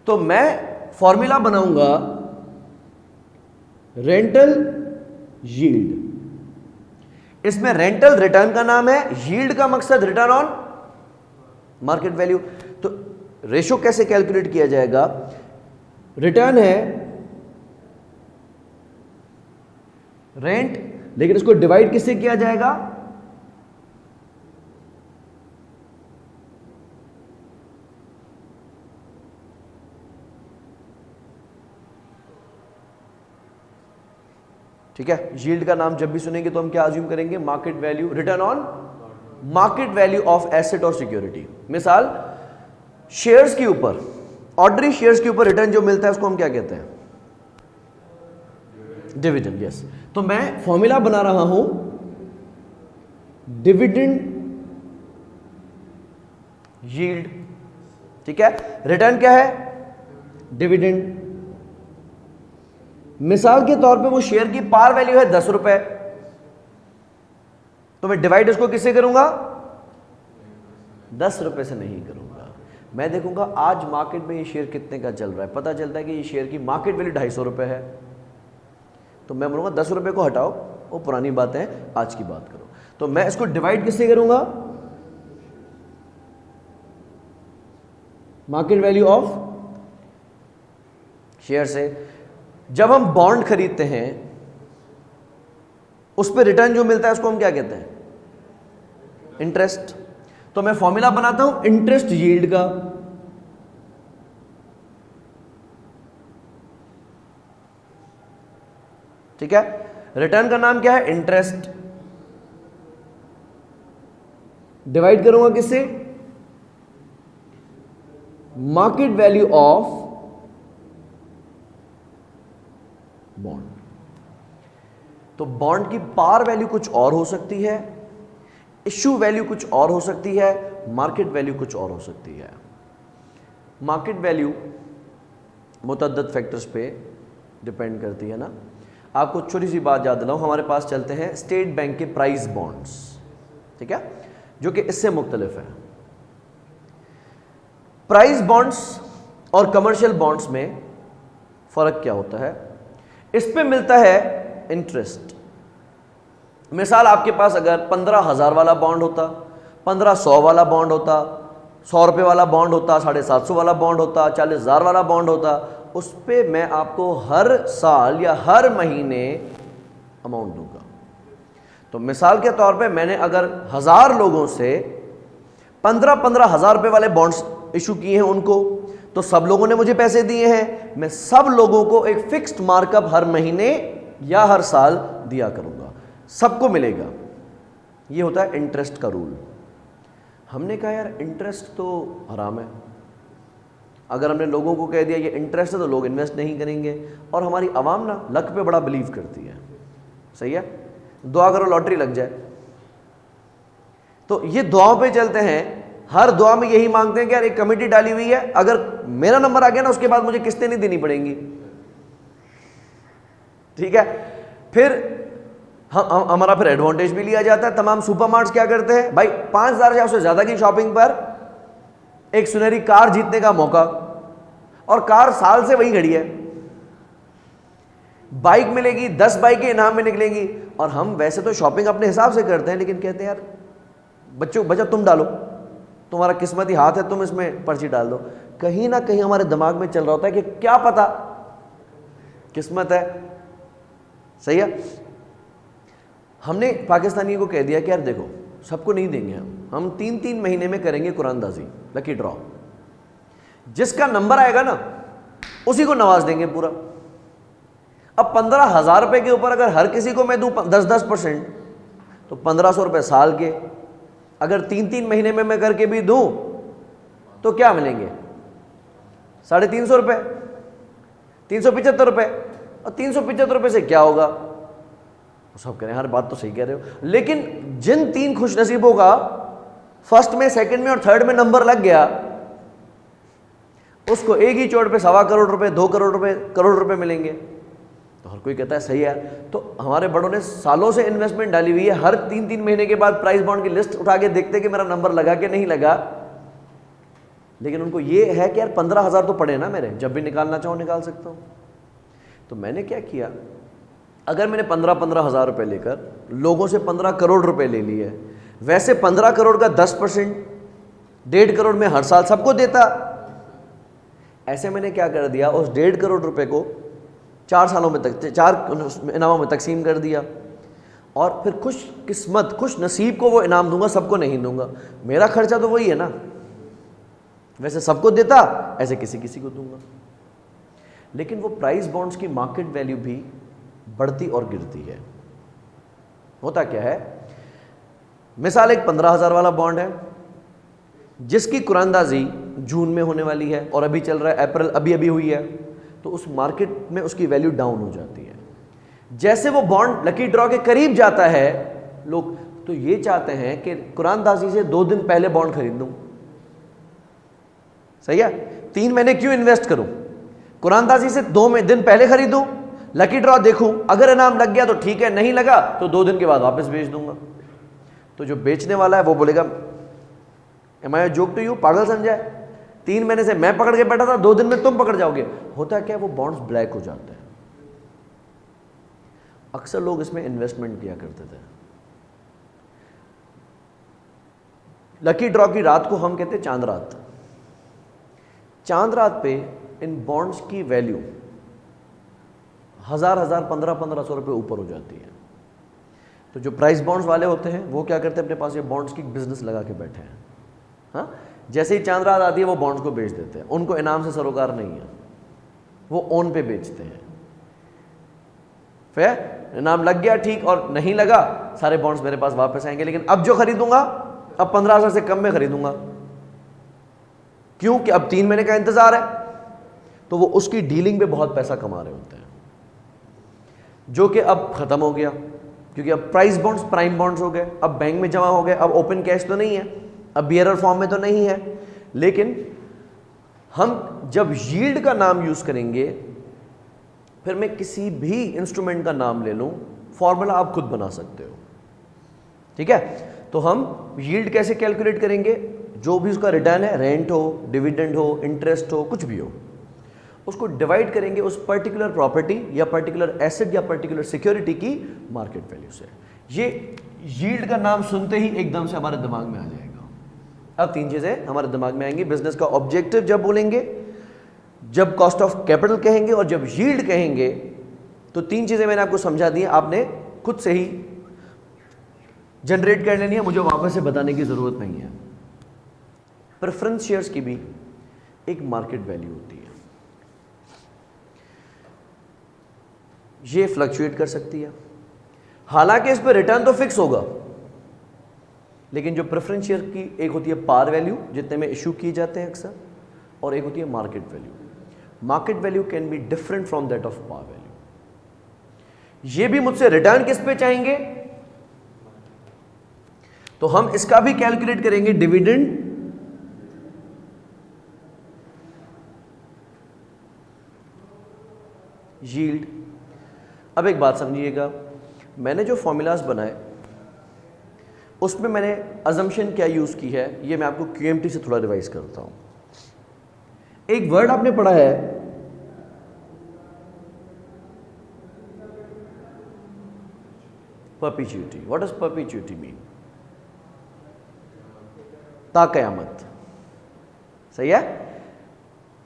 तो मैं फॉर्मूला बनाऊंगा रेंटल यील्ड। इसमें रेंटल रिटर्न का नाम है, यील्ड का मकसद रिटर्न ऑन मार्केट वैल्यू। तो रेशो कैसे कैलकुलेट किया जाएगा? रिटर्न है रेंट, लेकिन इसको डिवाइड किससे किया जाएगा? ठीक है, यील्ड का नाम जब भी सुनेंगे तो हम क्या अज्यूम करेंगे? Market value, return on market value of asset और सिक्योरिटी। मिसाल शेयर्स के ऊपर, ऑर्डिनरी शेयर्स के ऊपर रिटर्न जो मिलता है उसको हम क्या कहते हैं? डिविडेंड। यस, तो मैं फॉर्मूला बना रहा हूं डिविडेंड यील्ड, ठीक है? रिटर्न क्या है? डिविडेंड। मिसाल के तौर पे वो शेयर की पार वैल्यू है 10 रुपए, तो मैं डिवाइड उसको किससे करूंगा? 10 रुपए से नहीं करूंगा, मैं देखूंगा आज मार्केट में ये शेयर कितने का चल रहा है। पता चलता है कि ये शेयर की मार्केट वैल्यू 250 रुपए है, तो मैं बोलूंगा 10 रुपए को हटाओ, वो पुरानी बात है, आज की बात करो। तो मैं इसको डिवाइड किससे करूंगा? मार्केट वैल्यू ऑफ शेयर से। जब हम बॉन्ड खरीदते हैं उस पर रिटर्न जो मिलता है उसको हम क्या कहते हैं? इंटरेस्ट। तो मैं फॉर्मूला बनाता हूं इंटरेस्ट यील्ड का। ठीक है, रिटर्न का नाम क्या है? इंटरेस्ट। डिवाइड करूंगा किससे? Market value of bond. तो बॉन्ड की पार वैल्यू कुछ और हो सकती है, इश्यू वैल्यू कुछ और हो सकती है, मार्केट वैल्यू कुछ और हो सकती है। मार्केट वैल्यू मुतअद्दिद फैक्टर्स पे डिपेंड करती है ना। आपको छोटी सी बात याद दिलाऊं, हमारे पास चलते हैं स्टेट बैंक के प्राइस बॉन्ड्स, ठीक है, जो कि इससे मुख्तलिफ है। प्राइस बॉन्ड्स और कमर्शियल बॉन्ड्स में फर्क क्या होता है? इस पे मिलता है इंटरेस्ट। मिसाल आपके पास अगर 15,000 वाला बॉन्ड होता, 1500 वाला बॉन्ड होता, 100 रुपये वाला बॉन्ड होता, 750 वाला बॉन्ड होता, 40,000 वाला बॉन्ड होता, उस पर मैं आपको हर साल या हर महीने अमाउंट दूंगा। तो मिसाल के तौर पे मैंने अगर 1000 लोगों से 15-15 हज़ार रुपये वाले बॉन्ड्स इशू किए हैं उनको, तो सब लोगों ने मुझे पैसे दिए हैं, मैं सब लोगों को एक फिक्स्ड मार्कअप हर महीने या हर साल दिया करूंगा, सबको मिलेगा। ये होता है इंटरेस्ट का रूल। हमने कहा यार इंटरेस्ट तो हराम है, अगर हमने लोगों को कह दिया ये इंटरेस्ट है तो लोग इन्वेस्ट नहीं करेंगे, और हमारी आवाम ना लक पे बड़ा बिलीव करती है। सही है, दुआ करो लॉटरी लग जाए। तो ये दुआओं पे चलते हैं, हर दुआ में यही मांगते हैं कि यार एक कमेटी डाली हुई है, अगर मेरा नंबर आ गया ना उसके बाद मुझे किस्तें नहीं देनी पड़ेंगी। ठीक है, फिर हमारा फिर एडवांटेज भी लिया जाता है। तमाम सुपरमार्ट्स क्या करते हैं भाई, 5,000 या उससे ज्यादा की शॉपिंग पर एक सुनहरी कार जीतने का मौका, और कार साल से वही खड़ी है। बाइक मिलेगी, 10 बाइकें इनाम में निकलेंगी, और हम वैसे तो शॉपिंग अपने हिसाब से करते हैं, लेकिन कहते हैं यार बचत तुम डालो, तुम्हारा किस्मती हाथ है, तुम इसमें पर्ची डाल दो। कहीं ना कहीं हमारे दिमाग में चल रहा होता है कि क्या पता किस्मत है। सही है। हमने पाकिस्तानियों को कह दिया कि यार देखो सबको नहीं देंगे, हम 3-3 महीने में करेंगे कुरानदाजी, लकी ड्रॉ, जिसका नंबर आएगा ना उसी को नवाज देंगे पूरा। अब 15,000 रुपए के ऊपर अगर हर किसी को मैं दूं 10-10%, तो 1,500 रुपए साल के, अगर 3-3 महीने में मैं करके भी दूं तो क्या मिलेंगे? 350 रुपए, 375 रुपए। और 375 रुपए से क्या होगा? सब कह रहे हैं हर बात तो सही कह रहे हो, लेकिन जिन 3 खुश नसीबों का फर्स्ट में, सेकंड में और थर्ड में नंबर लग गया, उसको एक ही चोट पे 1.25 करोड़ रुपए, 2 करोड़ रुपए मिलेंगे। तो हर कोई कहता है सही है। तो हमारे बड़ों ने सालों से इन्वेस्टमेंट डाली हुई है, हर 3-3 महीने के बाद प्राइस बॉन्ड की लिस्ट उठा के देखते कि मेरा नंबर लगा कि नहीं लगा। लेकिन उनको ये है कि यार 15,000 तो पड़े ना मेरे, जब भी निकालना चाहो निकाल सकता हूं। तो मैंने क्या किया, अगर मैंने 15,000 रुपए लेकर लोगों से 15 करोड़ रुपए ले लिए, वैसे 15 करोड़ का 10%, 1.5 करोड़ में हर साल सबको देता। ऐसे मैंने क्या कर दिया, उस 1.5 करोड़ रुपए को 4 सालों में 4 इनामों में तकसीम कर दिया, और फिर खुश किस्मत, खुश नसीब को वो इनाम दूंगा, सबको नहीं दूंगा। मेरा खर्चा तो वही है ना, वैसे सबको देता, ऐसे किसी किसी को दूंगा। लेकिन वो प्राइस बॉन्ड्स की मार्केट वैल्यू भी बढ़ती और गिरती है। होता क्या है, मिसाल एक 15,000 वाला बॉन्ड है जिसकी कुरानदाजी जून में होने वाली है और अभी चल रहा है अप्रैल, अभी हुई है, तो उस मार्केट में उसकी वैल्यू डाउन हो जाती है। जैसे वो बॉन्ड लकी ड्रॉ के करीब जाता है, लोग तो ये चाहते हैं कि कुरानदाजी से 2 दिन पहले बॉन्ड खरीद दूं। सही है। 3 महीने क्यों इन्वेस्ट करूं, कुरानदाजी से 2 दिन पहले खरीदूं, लकी ड्रॉ देखूं, अगर इनाम लग गया तो ठीक है, नहीं लगा तो 2 दिन के बाद वापस बेच दूंगा। तो जो बेचने वाला है वो बोलेगा am I joke to you, पागल समझा है, 3 महीने से मैं पकड़ के बैठा था, 2 दिन में तुम पकड़ जाओगे। होता क्या, वो बॉन्ड्स ब्लैक हो जाते हैं। अक्सर लोग इसमें इन्वेस्टमेंट किया करते थे। लकी ड्रॉ की रात को हम कहते हैं चांद रात। चांद रात पे इन बॉन्ड्स की वैल्यू 1,000, 1500 रुपए ऊपर हो जाती है। तो जो प्राइस बॉन्ड्स वाले होते हैं वो क्या करते हैं, अपने पास ये बॉन्ड्स की बिजनेस लगा के बैठे हैं। हाँ, जैसे ही चांद रात आती है वो बॉन्ड्स को बेच देते हैं। उनको इनाम से सरोकार नहीं है, वो ओन पे बेचते हैं। फिर इनाम लग गया ठीक, और नहीं लगा सारे बॉन्ड्स मेरे पास वापस आएंगे। लेकिन अब जो खरीदूंगा, अब 15,000 से कम में खरीदूंगा, क्योंकि अब 3 महीने का इंतजार है। तो वो उसकी डीलिंग पे बहुत पैसा कमा रहे होते हैं, जो कि अब खत्म हो गया, क्योंकि अब प्राइस बॉन्ड्स प्राइम बॉन्ड्स हो गए, अब बैंक में जमा हो गए, अब ओपन कैश तो नहीं है, अब बियरर फॉर्म में तो नहीं है। लेकिन हम जब यील्ड का नाम यूज करेंगे, फिर मैं किसी भी इंस्ट्रूमेंट का नाम ले लूं, फॉर्मूला आप खुद बना सकते हो। ठीक है। तो हम यील्ड कैसे कैलकुलेट करेंगे, जो भी उसका रिटर्न है, रेंट हो, डिविडेंड हो, इंटरेस्ट हो, कुछ भी हो, उसको डिवाइड करेंगे उस पर्टिकुलर प्रॉपर्टी या पर्टिकुलर एसेट या पर्टिकुलर सिक्योरिटी की मार्केट वैल्यू से। ये यील्ड का नाम सुनते ही एकदम से हमारे दिमाग में आ जाएगा। अब 3 चीजें हमारे दिमाग में आएंगी, बिजनेस का ऑब्जेक्टिव जब बोलेंगे, जब कॉस्ट ऑफ कैपिटल कहेंगे, और जब यील्ड कहेंगे। तो 3 चीजें मैंने आपको समझा दी, आपने खुद से ही जनरेट कर लेनी है, मुझे वापस से बताने की जरूरत नहीं है। प्रेफरेंस शेयर्स की भी एक मार्केट वैल्यू होती है, ये फ्लक्चुएट कर सकती है। हालांकि इस पर रिटर्न तो फिक्स होगा, लेकिन जो प्रेफरेंस शेयर की एक होती है पार वैल्यू, जितने में इशू किए जाते हैं अक्सर, और एक होती है market value. Market value can be different from that of par value. ये भी मुझसे रिटर्न किस पे चाहेंगे, तो हम इसका भी कैलकुलेट करेंगे, डिविडेंड यील्ड। अब एक बात समझिएगा, मैंने जो फॉर्मूलाज बनाए उसमें मैंने अजम्पशन क्या यूज की है, ये मैं आपको QMT से थोड़ा रिवाइज करता हूं। एक वर्ड आपने पढ़ा है perpetuity. What does perpetuity mean? ता कयामत, सही है।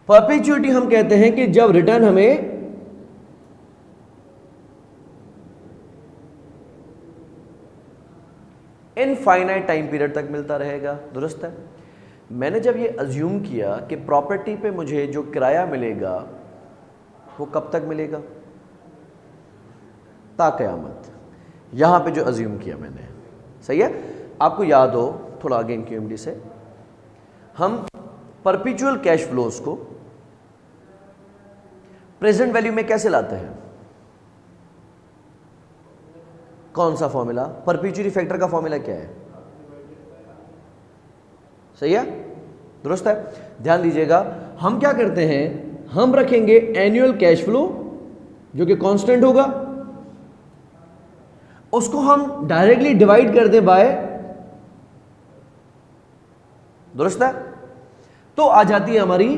परपीच्युइटी हम कहते हैं कि जब रिटर्न हमें इनफाइनाइट टाइम पीरियड तक मिलता रहेगा। दुरुस्त है। मैंने जब ये अज्यूम किया कि प्रॉपर्टी पे मुझे जो किराया मिलेगा वो कब तक मिलेगा? ता कयामत। यहां पे जो अज्यूम किया मैंने, सही है। आपको याद हो थोड़ा आगे इन क्यूएमडी से, हम परपेचुअल कैश फ्लोज को प्रेजेंट वैल्यू में कैसे लाते हैं? कौन सा फॉर्मूला? परपेचुअल फैक्टर का फॉर्मूला क्या है? सही है, दुरुस्त है। ध्यान दीजिएगा, हम क्या करते हैं, हम रखेंगे एनुअल कैश फ्लो जो कि कांस्टेंट होगा, उसको हम डायरेक्टली डिवाइड कर दें बाय, दुरुस्त है, तो आ जाती है हमारी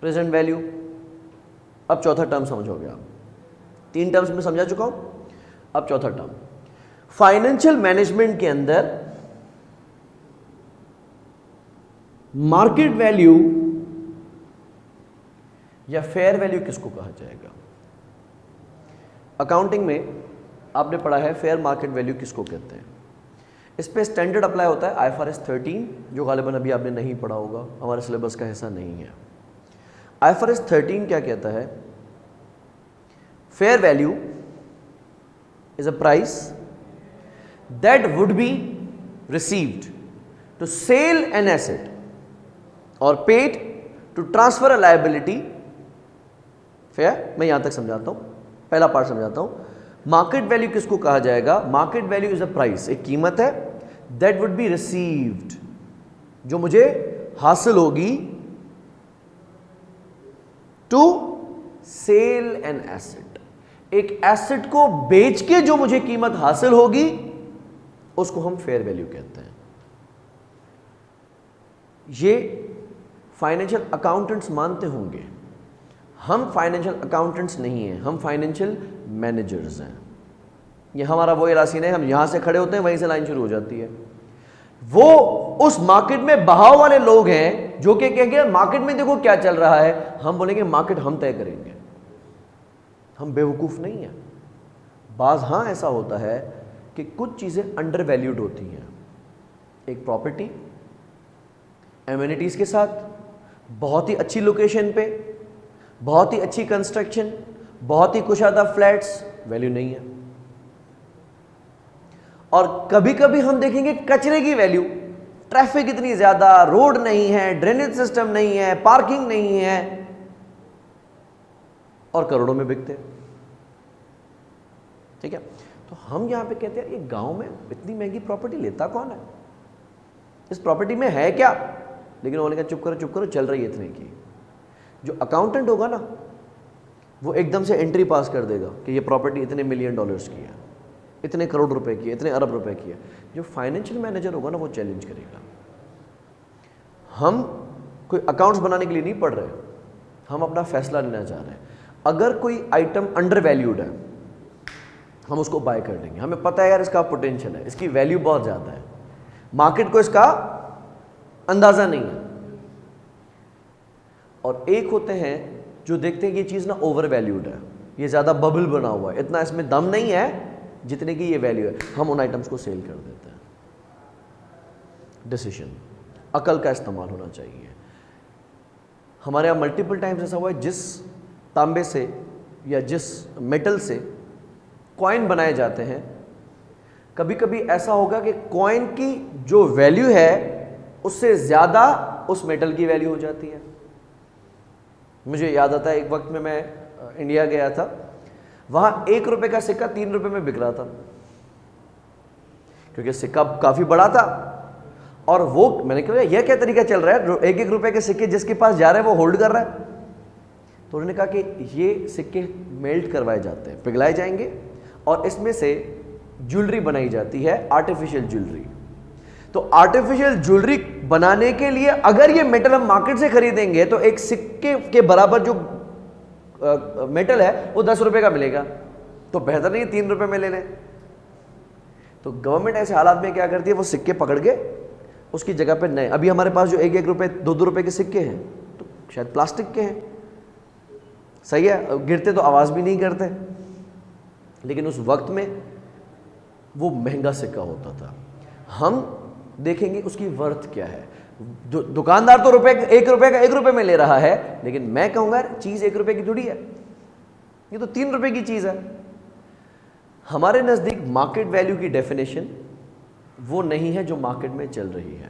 प्रेजेंट वैल्यू। अब चौथा टर्म समझोगे आप। 3 टर्म्स में समझा चुका हूं, अब चौथा टर्म। फाइनेंशियल मैनेजमेंट के अंदर मार्केट वैल्यू या फेयर वैल्यू किसको कहा जाएगा? अकाउंटिंग में आपने पढ़ा है फेयर मार्केट वैल्यू किसको कहते हैं। इस पे स्टैंडर्ड अप्लाई होता है IFRS 13, जो गालिबन अभी आपने नहीं पढ़ा होगा, हमारे सिलेबस का हिस्सा नहीं है। IFRS 13 क्या कहता है? Fair value is a price that would be received to sell an asset or paid to transfer a liability। Fair, मैं यहां तक समझाता हूं, पहला पार्ट समझाता हूं। मार्केट वैल्यू किसको कहा जाएगा? Market value is a price, एक कीमत है, दैट वुड बी रिसीव्ड, जो मुझे हासिल होगी, टू सेल एन एसेट, एक एसेट को बेच के जो मुझे कीमत हासिल होगी उसको हम फेयर वैल्यू कहते हैं। ये फाइनेंशियल अकाउंटेंट्स मानते होंगे, हम फाइनेंशियल अकाउंटेंट्स नहीं हैं, हम फाइनेंशियल मैनेजर्स हैं। ये हमारा वो एलासीन है, हम यहां से खड़े होते हैं, वहीं से लाइन शुरू हो जाती है। वो उस मार्केट में बहाव वाले लोग हैं जो कि कहेंगे मार्केट में देखो क्या चल रहा है, हम बोलेंगे मार्केट हम तय करेंगे। हम बेवकूफ़ नहीं हैं। बाज़ हाँ ऐसा होता है कि कुछ चीज़ें अंडर वैल्यूड होती हैं। एक प्रॉपर्टी एमिनिटीज़ के साथ, बहुत ही अच्छी लोकेशन पे, बहुत ही अच्छी कंस्ट्रक्शन, बहुत ही कुशादा फ्लैट्स, वैल्यू नहीं है। और कभी कभी हम देखेंगे कचरे की वैल्यू, ट्रैफिक इतनी ज़्यादा, रोड नहीं है, ड्रेनेज सिस्टम नहीं है, पार्किंग नहीं है, और करोड़ों में बिकते हैं। ठीक है, तो हम यहां पे कहते हैं ये गांव में इतनी महंगी प्रॉपर्टी लेता कौन है, इस प्रॉपर्टी में है क्या? लेकिन वो बोलेगा चुप करो चल रही है इतने की। जो अकाउंटेंट होगा ना, वो एकदम से एंट्री पास कर देगा कि ये प्रॉपर्टी इतने $1 मिलियन की है, इतने करोड़ रुपए की है, इतने अरब रुपए की है। जो फाइनेंशियल मैनेजर होगा ना, वो चैलेंज करेगा। हम कोई अकाउंट्स बनाने के लिए नहीं पढ़ रहे, हम अपना फैसला लेना चाह रहे हैं। अगर कोई आइटम अंडर वैल्यूड है, हम उसको बाय कर लेंगे। हमें पता है यार इसका पोटेंशियल है, इसकी वैल्यू बहुत ज़्यादा है, मार्केट को इसका अंदाज़ा नहीं है। और एक होते हैं जो देखते हैं कि ये चीज़ ना ओवर वैल्यूड है, ये ज़्यादा बबल बना हुआ है, इतना इसमें दम नहीं है जितने की ये वैल्यू है, हम उन आइटम्स को सेल कर देते हैं। डिसीजन, अकल का इस्तेमाल होना चाहिए। हमारे यहाँ मल्टीपल टाइम्स ऐसा हुआ है, जिस तांबे से या जिस मेटल से कॉइन बनाए जाते हैं, कभी कभी ऐसा होगा कि कॉइन की जो वैल्यू है उससे ज़्यादा उस मेटल की वैल्यू हो जाती है। मुझे याद आता है एक वक्त में मैं इंडिया गया था, वहाँ ₹1 का सिक्का ₹3 में बिक रहा था, क्योंकि सिक्का काफ़ी बड़ा था। और वो मैंने कहा यह क्या तरीका चल रहा है, ₹1 के सिक्के जिसके पास जा रहे हैं वो होल्ड कर रहा है। तो उन्होंने कहा कि ये सिक्के मेल्ट करवाए जाते हैं, पिघलाए जाएंगे, और इसमें से ज्वेलरी बनाई जाती है, आर्टिफिशियल ज्वेलरी। तो आर्टिफिशियल ज्वेलरी बनाने के लिए अगर ये मेटल हम मार्केट से खरीदेंगे तो एक सिक्के के बराबर जो मेटल है वो 10 रुपए का मिलेगा, तो बेहतर नहीं 3 रुपए में ले लें। तो गवर्नमेंट ऐसे हालात में क्या करती है, वो सिक्के पकड़ के उसकी जगह पे नए, अभी हमारे पास जो 1-1 रुपए 2-2 रुपए के सिक्के हैं तो शायद प्लास्टिक के हैं, सही है, गिरते तो आवाज भी नहीं करते, लेकिन उस वक्त में वो महंगा सिक्का होता था। हम देखेंगे उसकी वर्थ क्या है। दुकानदार तो 1 रुपए का 1 रुपए में ले रहा है, लेकिन मैं कहूंगा चीज 1 रुपए की थोड़ी है, ये तो 3 रुपए की चीज है। हमारे नजदीक मार्केट वैल्यू की डेफिनेशन वो नहीं है जो मार्केट में चल रही है।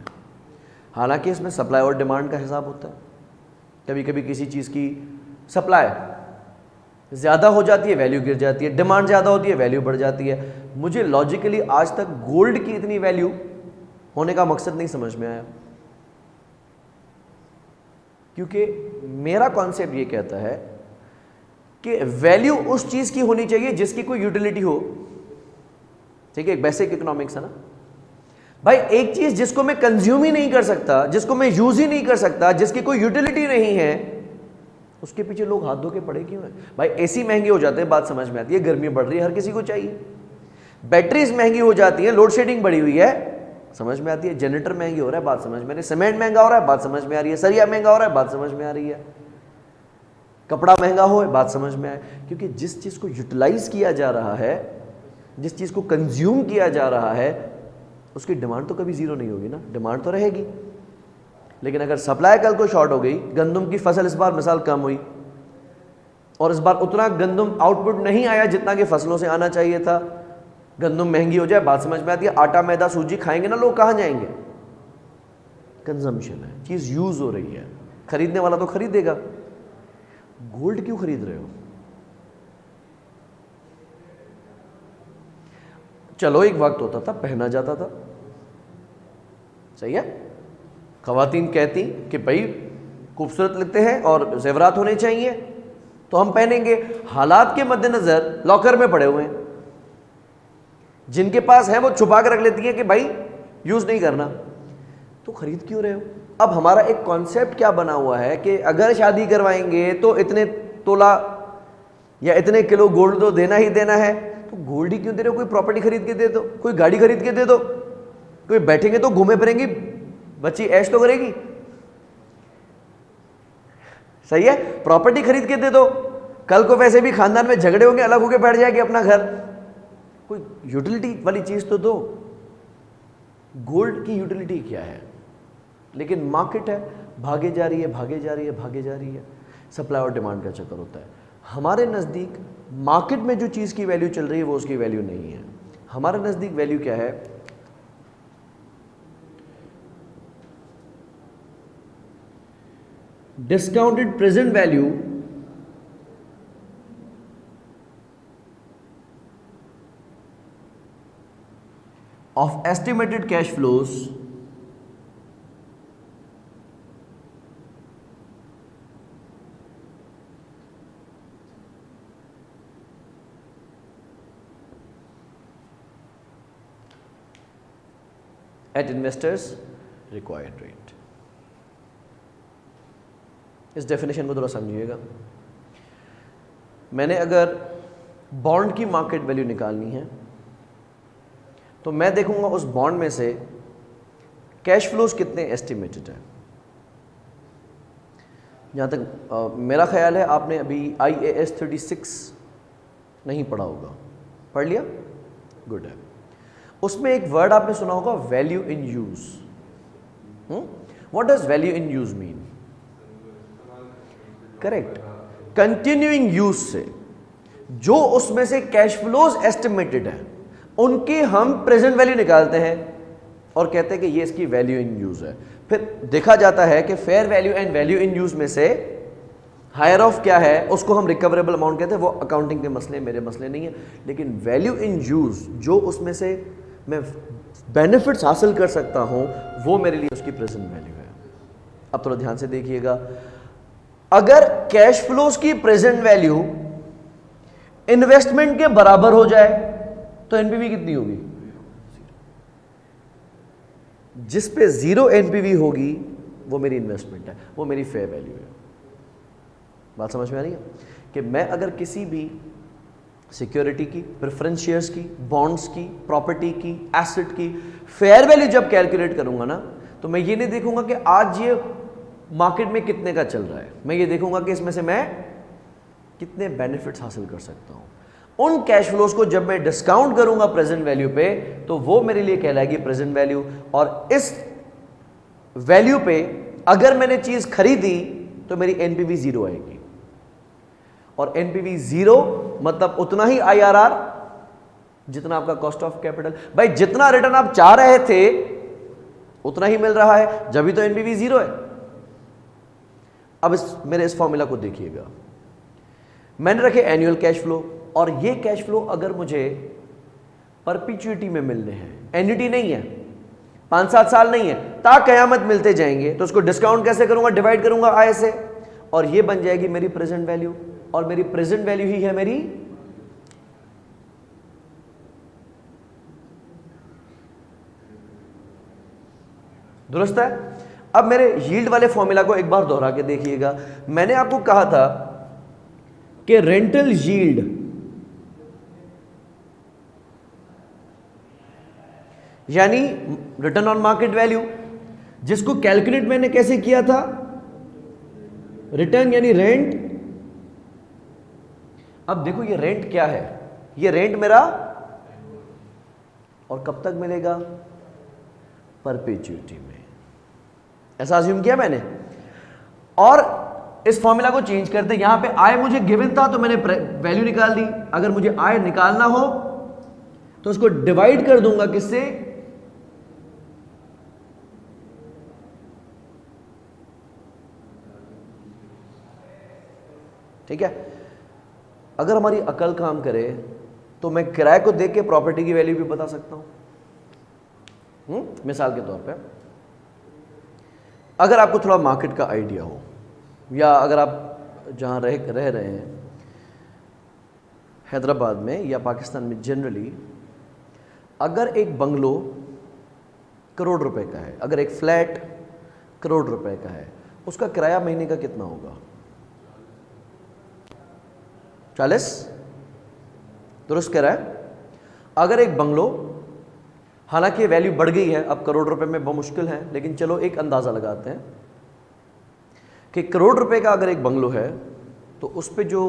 हालांकि इसमें सप्लाई और डिमांड का हिसाब होता है। कभी कभी किसी चीज की सप्लाई ज्यादा हो जाती है, वैल्यू गिर जाती है, डिमांड ज्यादा होती है, वैल्यू बढ़ जाती है। मुझे लॉजिकली आज तक गोल्ड की इतनी वैल्यू होने का मकसद नहीं समझ में आया, क्योंकि मेरा कॉन्सेप्ट ये कहता है कि वैल्यू उस चीज की होनी चाहिए जिसकी कोई यूटिलिटी हो। ठीक है, एक बेसिक इकोनॉमिक्स है ना भाई। एक चीज जिसको मैं कंज्यूम ही नहीं कर सकता, जिसको मैं यूज ही नहीं कर सकता, जिसकी कोई यूटिलिटी नहीं है, उसके पीछे लोग हाथ धो के पड़े क्यों हैं? भाई एसी महंगे हो जाते हैं, बात समझ में आती है, गर्मी बढ़ रही है, हर किसी को चाहिए। बैटरीज महंगी हो जाती है, लोड शेडिंग बढ़ी हुई है, समझ में आती है। जनरेटर महंगे हो रहा है, बात समझ में आ रही है। सीमेंट महंगा हो रहा है, बात समझ में आ रही है। सरिया महंगा हो रहा है, बात समझ में आ रही है। कपड़ा महंगा हो, बात समझ में आए। क्योंकि जिस चीज को यूटिलाइज किया जा रहा है, जिस चीज को कंज्यूम किया जा रहा है, उसकी डिमांड तो कभी जीरो नहीं होगी ना, डिमांड तो रहेगी। लेकिन अगर सप्लाई कल को शॉर्ट हो गई, गंदम की फसल इस बार मिसाल कम हुई और इस बार उतना गंदम आउटपुट नहीं आया जितना कि फसलों से आना चाहिए था, गंदम महंगी हो जाए, बात समझ में आती है। आटा मैदा सूजी खाएंगे ना लोग, कहां जाएंगे? कंजम्पशन है, चीज यूज हो रही है, खरीदने वाला तो खरीदेगा। गोल्ड क्यों खरीद रहे हो? चलो एक वक्त होता था पहना जाता था, सही है, खवातीन कहती कि भाई खूबसूरत लगते हैं और जेवरात होने चाहिए तो हम पहनेंगे। हालात के मद्देनजर लॉकर में पड़े हुए हैं, जिनके पास है वो छुपा कर रख लेती है कि भाई यूज नहीं करना। तो खरीद क्यों रहे हो? अब हमारा एक कॉन्सेप्ट क्या बना हुआ है कि अगर शादी करवाएंगे तो इतने तोला या इतने किलो गोल्ड तो देना ही देना है। तो गोल्ड ही क्यों दे रहे हो? कोई प्रॉपर्टी खरीद के दे दो, कोई गाड़ी खरीद के दे दो, कोई बैठेंगे तो घूमे फिरेंगी, बच्ची ऐश तो करेगी, सही है, प्रॉपर्टी खरीद के दे दो। कल को वैसे भी खानदान में झगड़े होंगे, अलग होके बैठ जाएगी अपना घर, कोई यूटिलिटी वाली चीज तो दो। गोल्ड की यूटिलिटी क्या है? लेकिन मार्केट है, भागे जा रही है, भागे जा रही है, भागे जा रही है, सप्लाई और डिमांड का चक्कर होता है। हमारे नज़दीक मार्केट में जो चीज़ की वैल्यू चल रही है वो उसकी वैल्यू नहीं है। हमारे नज़दीक वैल्यू क्या है? Discounted present value of estimated cash flows at investors required rate। इस डेफिनेशन को थोड़ा समझिएगा। मैंने अगर बॉन्ड की मार्केट वैल्यू निकालनी है तो मैं देखूंगा उस बॉन्ड में से कैश फ्लोज कितने एस्टिमेटेड है। जहाँ तक मेरा ख्याल है आपने अभी IAS 36 नहीं पढ़ा होगा, पढ़ लिया? गुड है। उसमें एक वर्ड आपने सुना होगा, value in use. What does value in use mean? Correct, continuing use से जो उसमें से कैश फ्लोज एस्टिमेटेड है उनकी हम प्रेजेंट वैल्यू निकालते हैं और कहते हैं कि ये इसकी वैल्यू इन यूज है। फिर देखा जाता है कि fair value and value in use में से हायर ऑफ क्या है उसको हम रिकवरेबल अमाउंट कहते हैं। वो अकाउंटिंग के मसले, मेरे मसले नहीं है। लेकिन वैल्यू इन यूज जो उसमें से मैं बेनिफिट्स हासिल कर सकता हूं वो मेरे लिए उसकी प्रेजेंट वैल्यू है। अब थोड़ा ध्यान से देखिएगा, अगर कैश फ्लोज की प्रेजेंट वैल्यू इन्वेस्टमेंट के बराबर हो जाए तो एनपीवी कितनी होगी? जिस पे 0 एनपीवी होगी वो मेरी इन्वेस्टमेंट है, वो मेरी फेयर वैल्यू है। बात समझ में आ रही है कि मैं अगर किसी भी सिक्योरिटी की, प्रेफरेंस शेयर्स की, बॉन्ड्स की, प्रॉपर्टी की, एसेट की फेयर वैल्यू जब कैलकुलेट करूंगा ना, तो मैं ये नहीं देखूंगा कि आज ये मार्केट में कितने का चल रहा है, मैं ये देखूंगा कि इसमें से मैं कितने बेनिफिट्स हासिल कर सकता हूं। उन कैश फ्लोज को जब मैं डिस्काउंट करूंगा प्रेजेंट वैल्यू पे, तो वो मेरे लिए कहलाएगी प्रेजेंट वैल्यू। और इस वैल्यू पे अगर मैंने चीज खरीदी तो मेरी एनपीवी 0 आएगी, और एनपीवी 0 मतलब उतना ही आईआरआर जितना आपका कॉस्ट ऑफ कैपिटल। भाई जितना रिटर्न आप चाह रहे थे उतना ही मिल रहा है, जब भी तो एनपीवी 0 है। अब मेरे इस फॉर्मूला को देखिएगा, मैंने रखे एनुअल कैश फ्लो, और ये कैश फ्लो अगर मुझे परपिचुइटी में मिलने हैं, एन्युटी नहीं है, 5-7 साल नहीं है, ता कयामत मिलते जाएंगे, तो उसको डिस्काउंट कैसे करूंगा? डिवाइड करूंगा आय से, और ये बन जाएगी मेरी प्रेजेंट वैल्यू। और मेरी प्रेजेंट वैल्यू ही है मेरी दुरुस्त है। अब मेरे यील्ड वाले फॉर्मूला को एक बार दोहरा के देखिएगा। मैंने आपको कहा था कि रेंटल यील्ड यानी रिटर्न ऑन मार्केट वैल्यू, जिसको कैलकुलेट मैंने कैसे किया था? रिटर्न यानी रेंट। अब देखो ये रेंट क्या है, ये रेंट मेरा, और कब तक मिलेगा? परपेचुइटी में। ऐसा अज्यूम किया मैंने, और इस फॉर्मूला को चेंज करते, यहां पे आय मुझे गिवन था तो मैंने वैल्यू निकाल दी। अगर मुझे आय निकालना हो तो उसको डिवाइड कर दूंगा किससे? ठीक है। अगर हमारी अकल काम करे तो मैं किराए को देख के प्रॉपर्टी की वैल्यू भी बता सकता हूं। मिसाल के तौर पे, अगर आपको थोड़ा मार्केट का आइडिया हो, या अगर आप जहां रह रहे हैं हैदराबाद में या पाकिस्तान में जनरली, अगर एक बंगलो करोड़ रुपए का है, अगर एक फ्लैट करोड़ रुपए का है, उसका किराया महीने का कितना होगा? 40। दुरुस्त कह रहा है। अगर एक बंगलो, हालांकि वैल्यू बढ़ गई है, अब करोड़ रुपए में बहुत मुश्किल है, लेकिन चलो एक अंदाजा लगाते हैं कि करोड़ रुपए का अगर एक बंगलो है तो उस पे जो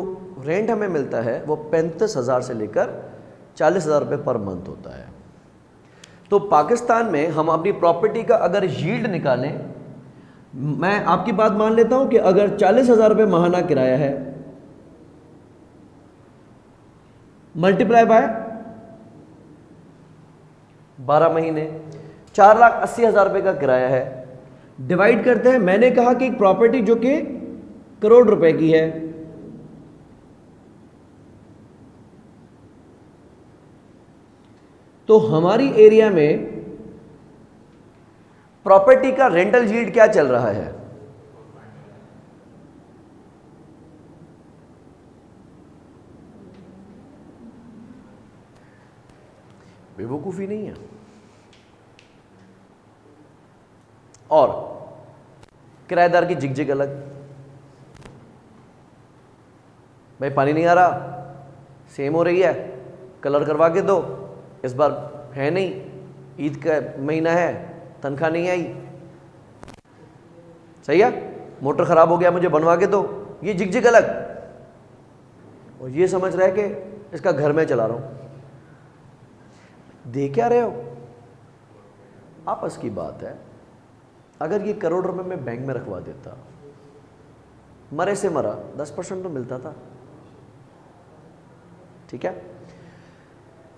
रेंट हमें मिलता है वो 35,000 से लेकर 40,000 रुपये पर मंथ होता है। तो पाकिस्तान में हम अपनी प्रॉपर्टी का अगर यील्ड निकालें, मैं आपकी बात मान लेता हूं कि अगर 40,000 रुपये माहाना किराया है, मल्टीप्लाई बाय 12 महीने, 4,80,000 रुपये का किराया है, डिवाइड करते हैं। मैंने कहा कि एक प्रॉपर्टी जो कि करोड़ रुपए की है, तो हमारी एरिया में प्रॉपर्टी का रेंटल यील्ड क्या चल रहा है? बेवकूफी नहीं है। और किराएदार की झिकझिक अलग, भाई पानी नहीं आ रहा, सेम हो रही है, कलर करवा के दो, इस बार है नहीं, ईद का महीना है, तनख्वाह नहीं आई, सही है, मोटर खराब हो गया, मुझे बनवा के दो, ये झिकझिक अलग। और ये समझ रहा है कि इसका घर में चला रहा हूं। दे क्या रहे हो? आपस की बात है। अगर ये करोड़ रुपए में बैंक में रखवा देता, मरे से मरा 10% तो मिलता था, ठीक है,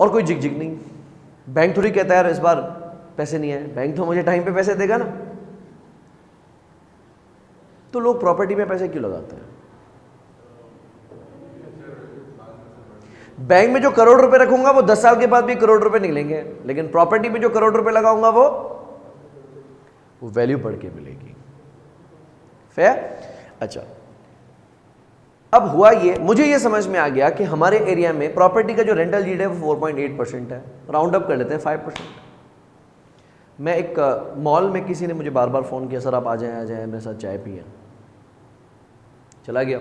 और कोई झिकझिक नहीं। बैंक थोड़ी कहता है यार इस बार पैसे नहीं है, बैंक तो मुझे टाइम पे पैसे देगा ना। तो लोग प्रॉपर्टी में पैसे क्यों लगाते हैं? बैंक में जो करोड़ रुपए रखूंगा वो 10 साल के बाद भी करोड़ रुपए निकलेंगे, लेकिन प्रॉपर्टी में जो करोड़ रुपए लगाऊंगा वो वैल्यू बढ़ के मिलेगी। फेयर? अच्छा, अब हुआ ये, मुझे ये समझ में आ गया कि हमारे एरिया में प्रॉपर्टी का जो रेंटल यील्ड है वो 4.8% है, राउंड अप कर लेते हैं 5%। मैं एक मॉल में किसी ने मुझे बार बार फ़ोन किया, सर आप आ जाएं मेरे साथ चाय पिए। चला गया,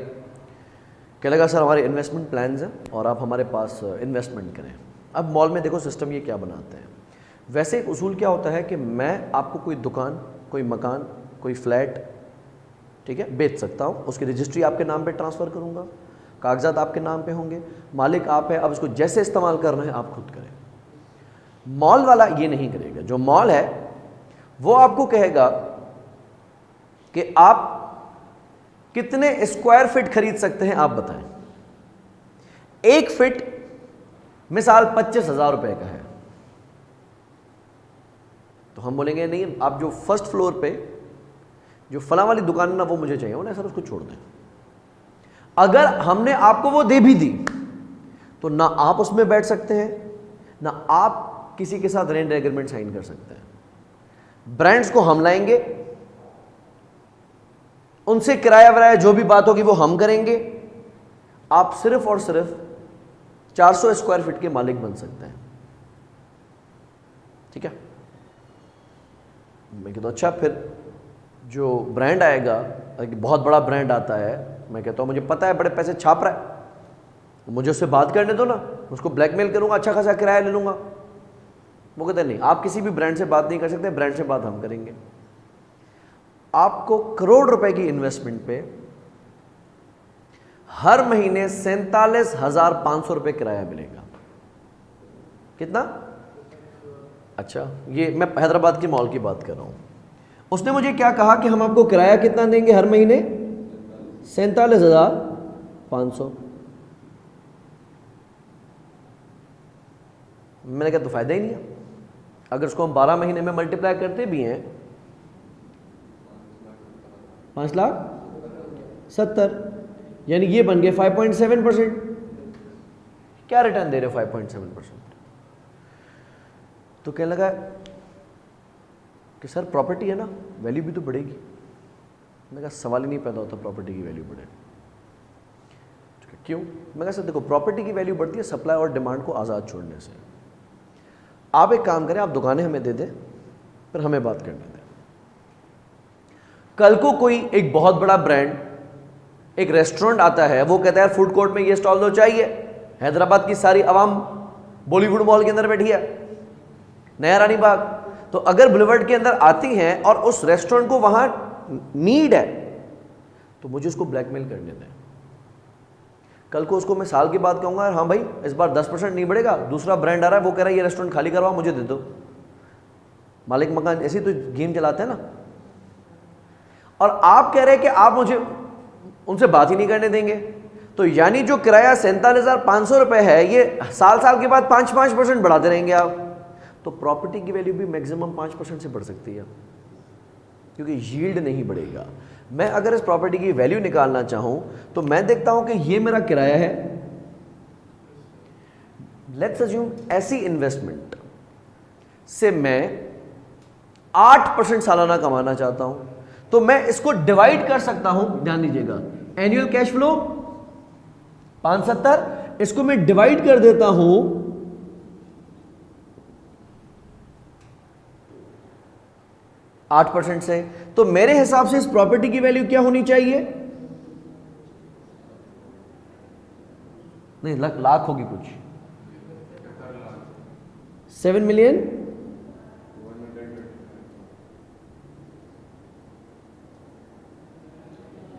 क्या लगा सर हमारे इन्वेस्टमेंट प्लान्स हैं और आप हमारे पास इन्वेस्टमेंट करें। अब मॉल में देखो सिस्टम ये क्या बनाते हैं। वैसे एक उसूल क्या होता है कि मैं आपको कोई दुकान, कोई मकान, कोई फ्लैट, ठीक है, बेच सकता हूँ, उसकी रजिस्ट्री आपके नाम पे ट्रांसफ़र करूँगा, कागजात आपके नाम पे होंगे, मालिक आप है, अब इसको जैसे इस्तेमाल करना है आप खुद करें। मॉल वाला ये नहीं करेगा। जो मॉल है वो आपको कहेगा कि आप कितने स्क्वायर फीट खरीद सकते हैं आप बताएं। एक फीट मिसाल 25,000 रुपए का है, तो हम बोलेंगे नहीं, आप जो फर्स्ट फ्लोर पे जो फला वाली दुकान है ना वो मुझे चाहिए, ना सर उसको छोड़ दें। अगर हमने आपको वो दे भी दी तो ना आप उसमें बैठ सकते हैं, ना आप किसी के साथ रेंट एग्रीमेंट साइन कर सकते हैं। ब्रांड्स को हम लाएंगे, उनसे किराया वराया जो भी बात होगी वो हम करेंगे। आप सिर्फ और सिर्फ 400 स्क्वायर फीट के मालिक बन सकते हैं, ठीक है। मैं कहता हूं अच्छा, फिर जो ब्रांड आएगा, बहुत बड़ा ब्रांड आता है, मैं कहता हूं मुझे पता है बड़े पैसे छाप रहा है, मुझे उससे बात करने दो ना, उसको ब्लैकमेल करूंगा, अच्छा खासा किराया ले लूंगा। वो कहते हैं नहीं, आप किसी भी ब्रांड से बात नहीं कर सकते, ब्रांड से बात हम करेंगे। आपको करोड़ रुपए की इन्वेस्टमेंट पे हर महीने 47,500 रुपए किराया मिलेगा। कितना? अच्छा, ये मैं हैदराबाद की मॉल की बात कर रहा हूं। उसने मुझे क्या कहा कि हम आपको किराया कितना देंगे हर महीने? 47,500। मैंने कहा तो फायदा ही नहीं है। अगर उसको हम 12 महीने में मल्टीप्लाई करते भी हैं, 5,70,000, यानी ये बन गए 5.7%। क्या रिटर्न दे रहे हो? 5.7%। तो कहने लगा कि सर प्रॉपर्टी है ना, वैल्यू भी तो बढ़ेगी। मैंने कहा सवाल ही नहीं पैदा होता प्रॉपर्टी की वैल्यू बढ़े। क्यों? मैं कहा सर देखो, प्रॉपर्टी की वैल्यू बढ़ती है सप्लाई और डिमांड को आज़ाद छोड़ने से। आप एक काम करें, आप दुकानें हमें दे दें, फिर हमें बात करने दें। कल को कोई एक बहुत बड़ा ब्रांड, एक रेस्टोरेंट आता है, वो कहता है फूड कोर्ट में ये स्टॉल तो चाहिए। हैदराबाद की सारी आवाम बॉलीवुड मॉल के अंदर बैठी है, नया रानी बाग। तो अगर बुलेवर्ड के अंदर आती हैं और उस रेस्टोरेंट को वहां नीड है, तो मुझे उसको ब्लैकमेल करने दें। कल को उसको मैं साल के बाद कहूंगा हाँ भाई इस बार 10% नहीं बढ़ेगा, दूसरा ब्रांड आ रहा है वो कह रहा है ये रेस्टोरेंट खाली करवा, मुझे दे दो। मालिक मकान ऐसे तो गेम चलाते हैं ना। और आप कह रहे हैं कि आप मुझे उनसे बात ही नहीं करने देंगे। तो यानी जो किराया 47,500 रुपए है, ये साल साल के बाद 5% बढ़ाते रहेंगे आप। तो प्रॉपर्टी की वैल्यू भी मैक्सिमम 5% से बढ़ सकती है, क्योंकि यील्ड नहीं बढ़ेगा। मैं अगर इस प्रॉपर्टी की वैल्यू निकालना चाहूं तो मैं देखता हूं कि ये मेरा किराया है। लेट्स अज्यूम ऐसी इन्वेस्टमेंट से मैं 8% सालाना कमाना चाहता हूं, तो मैं इसको डिवाइड कर सकता हूं। ध्यान दीजिएगा, एनुअल कैश फ्लो 570, इसको मैं डिवाइड कर देता हूं 8% से। तो मेरे हिसाब से इस प्रॉपर्टी की वैल्यू क्या होनी चाहिए? नहीं, लाख होगी कुछ, 7 मिलियन।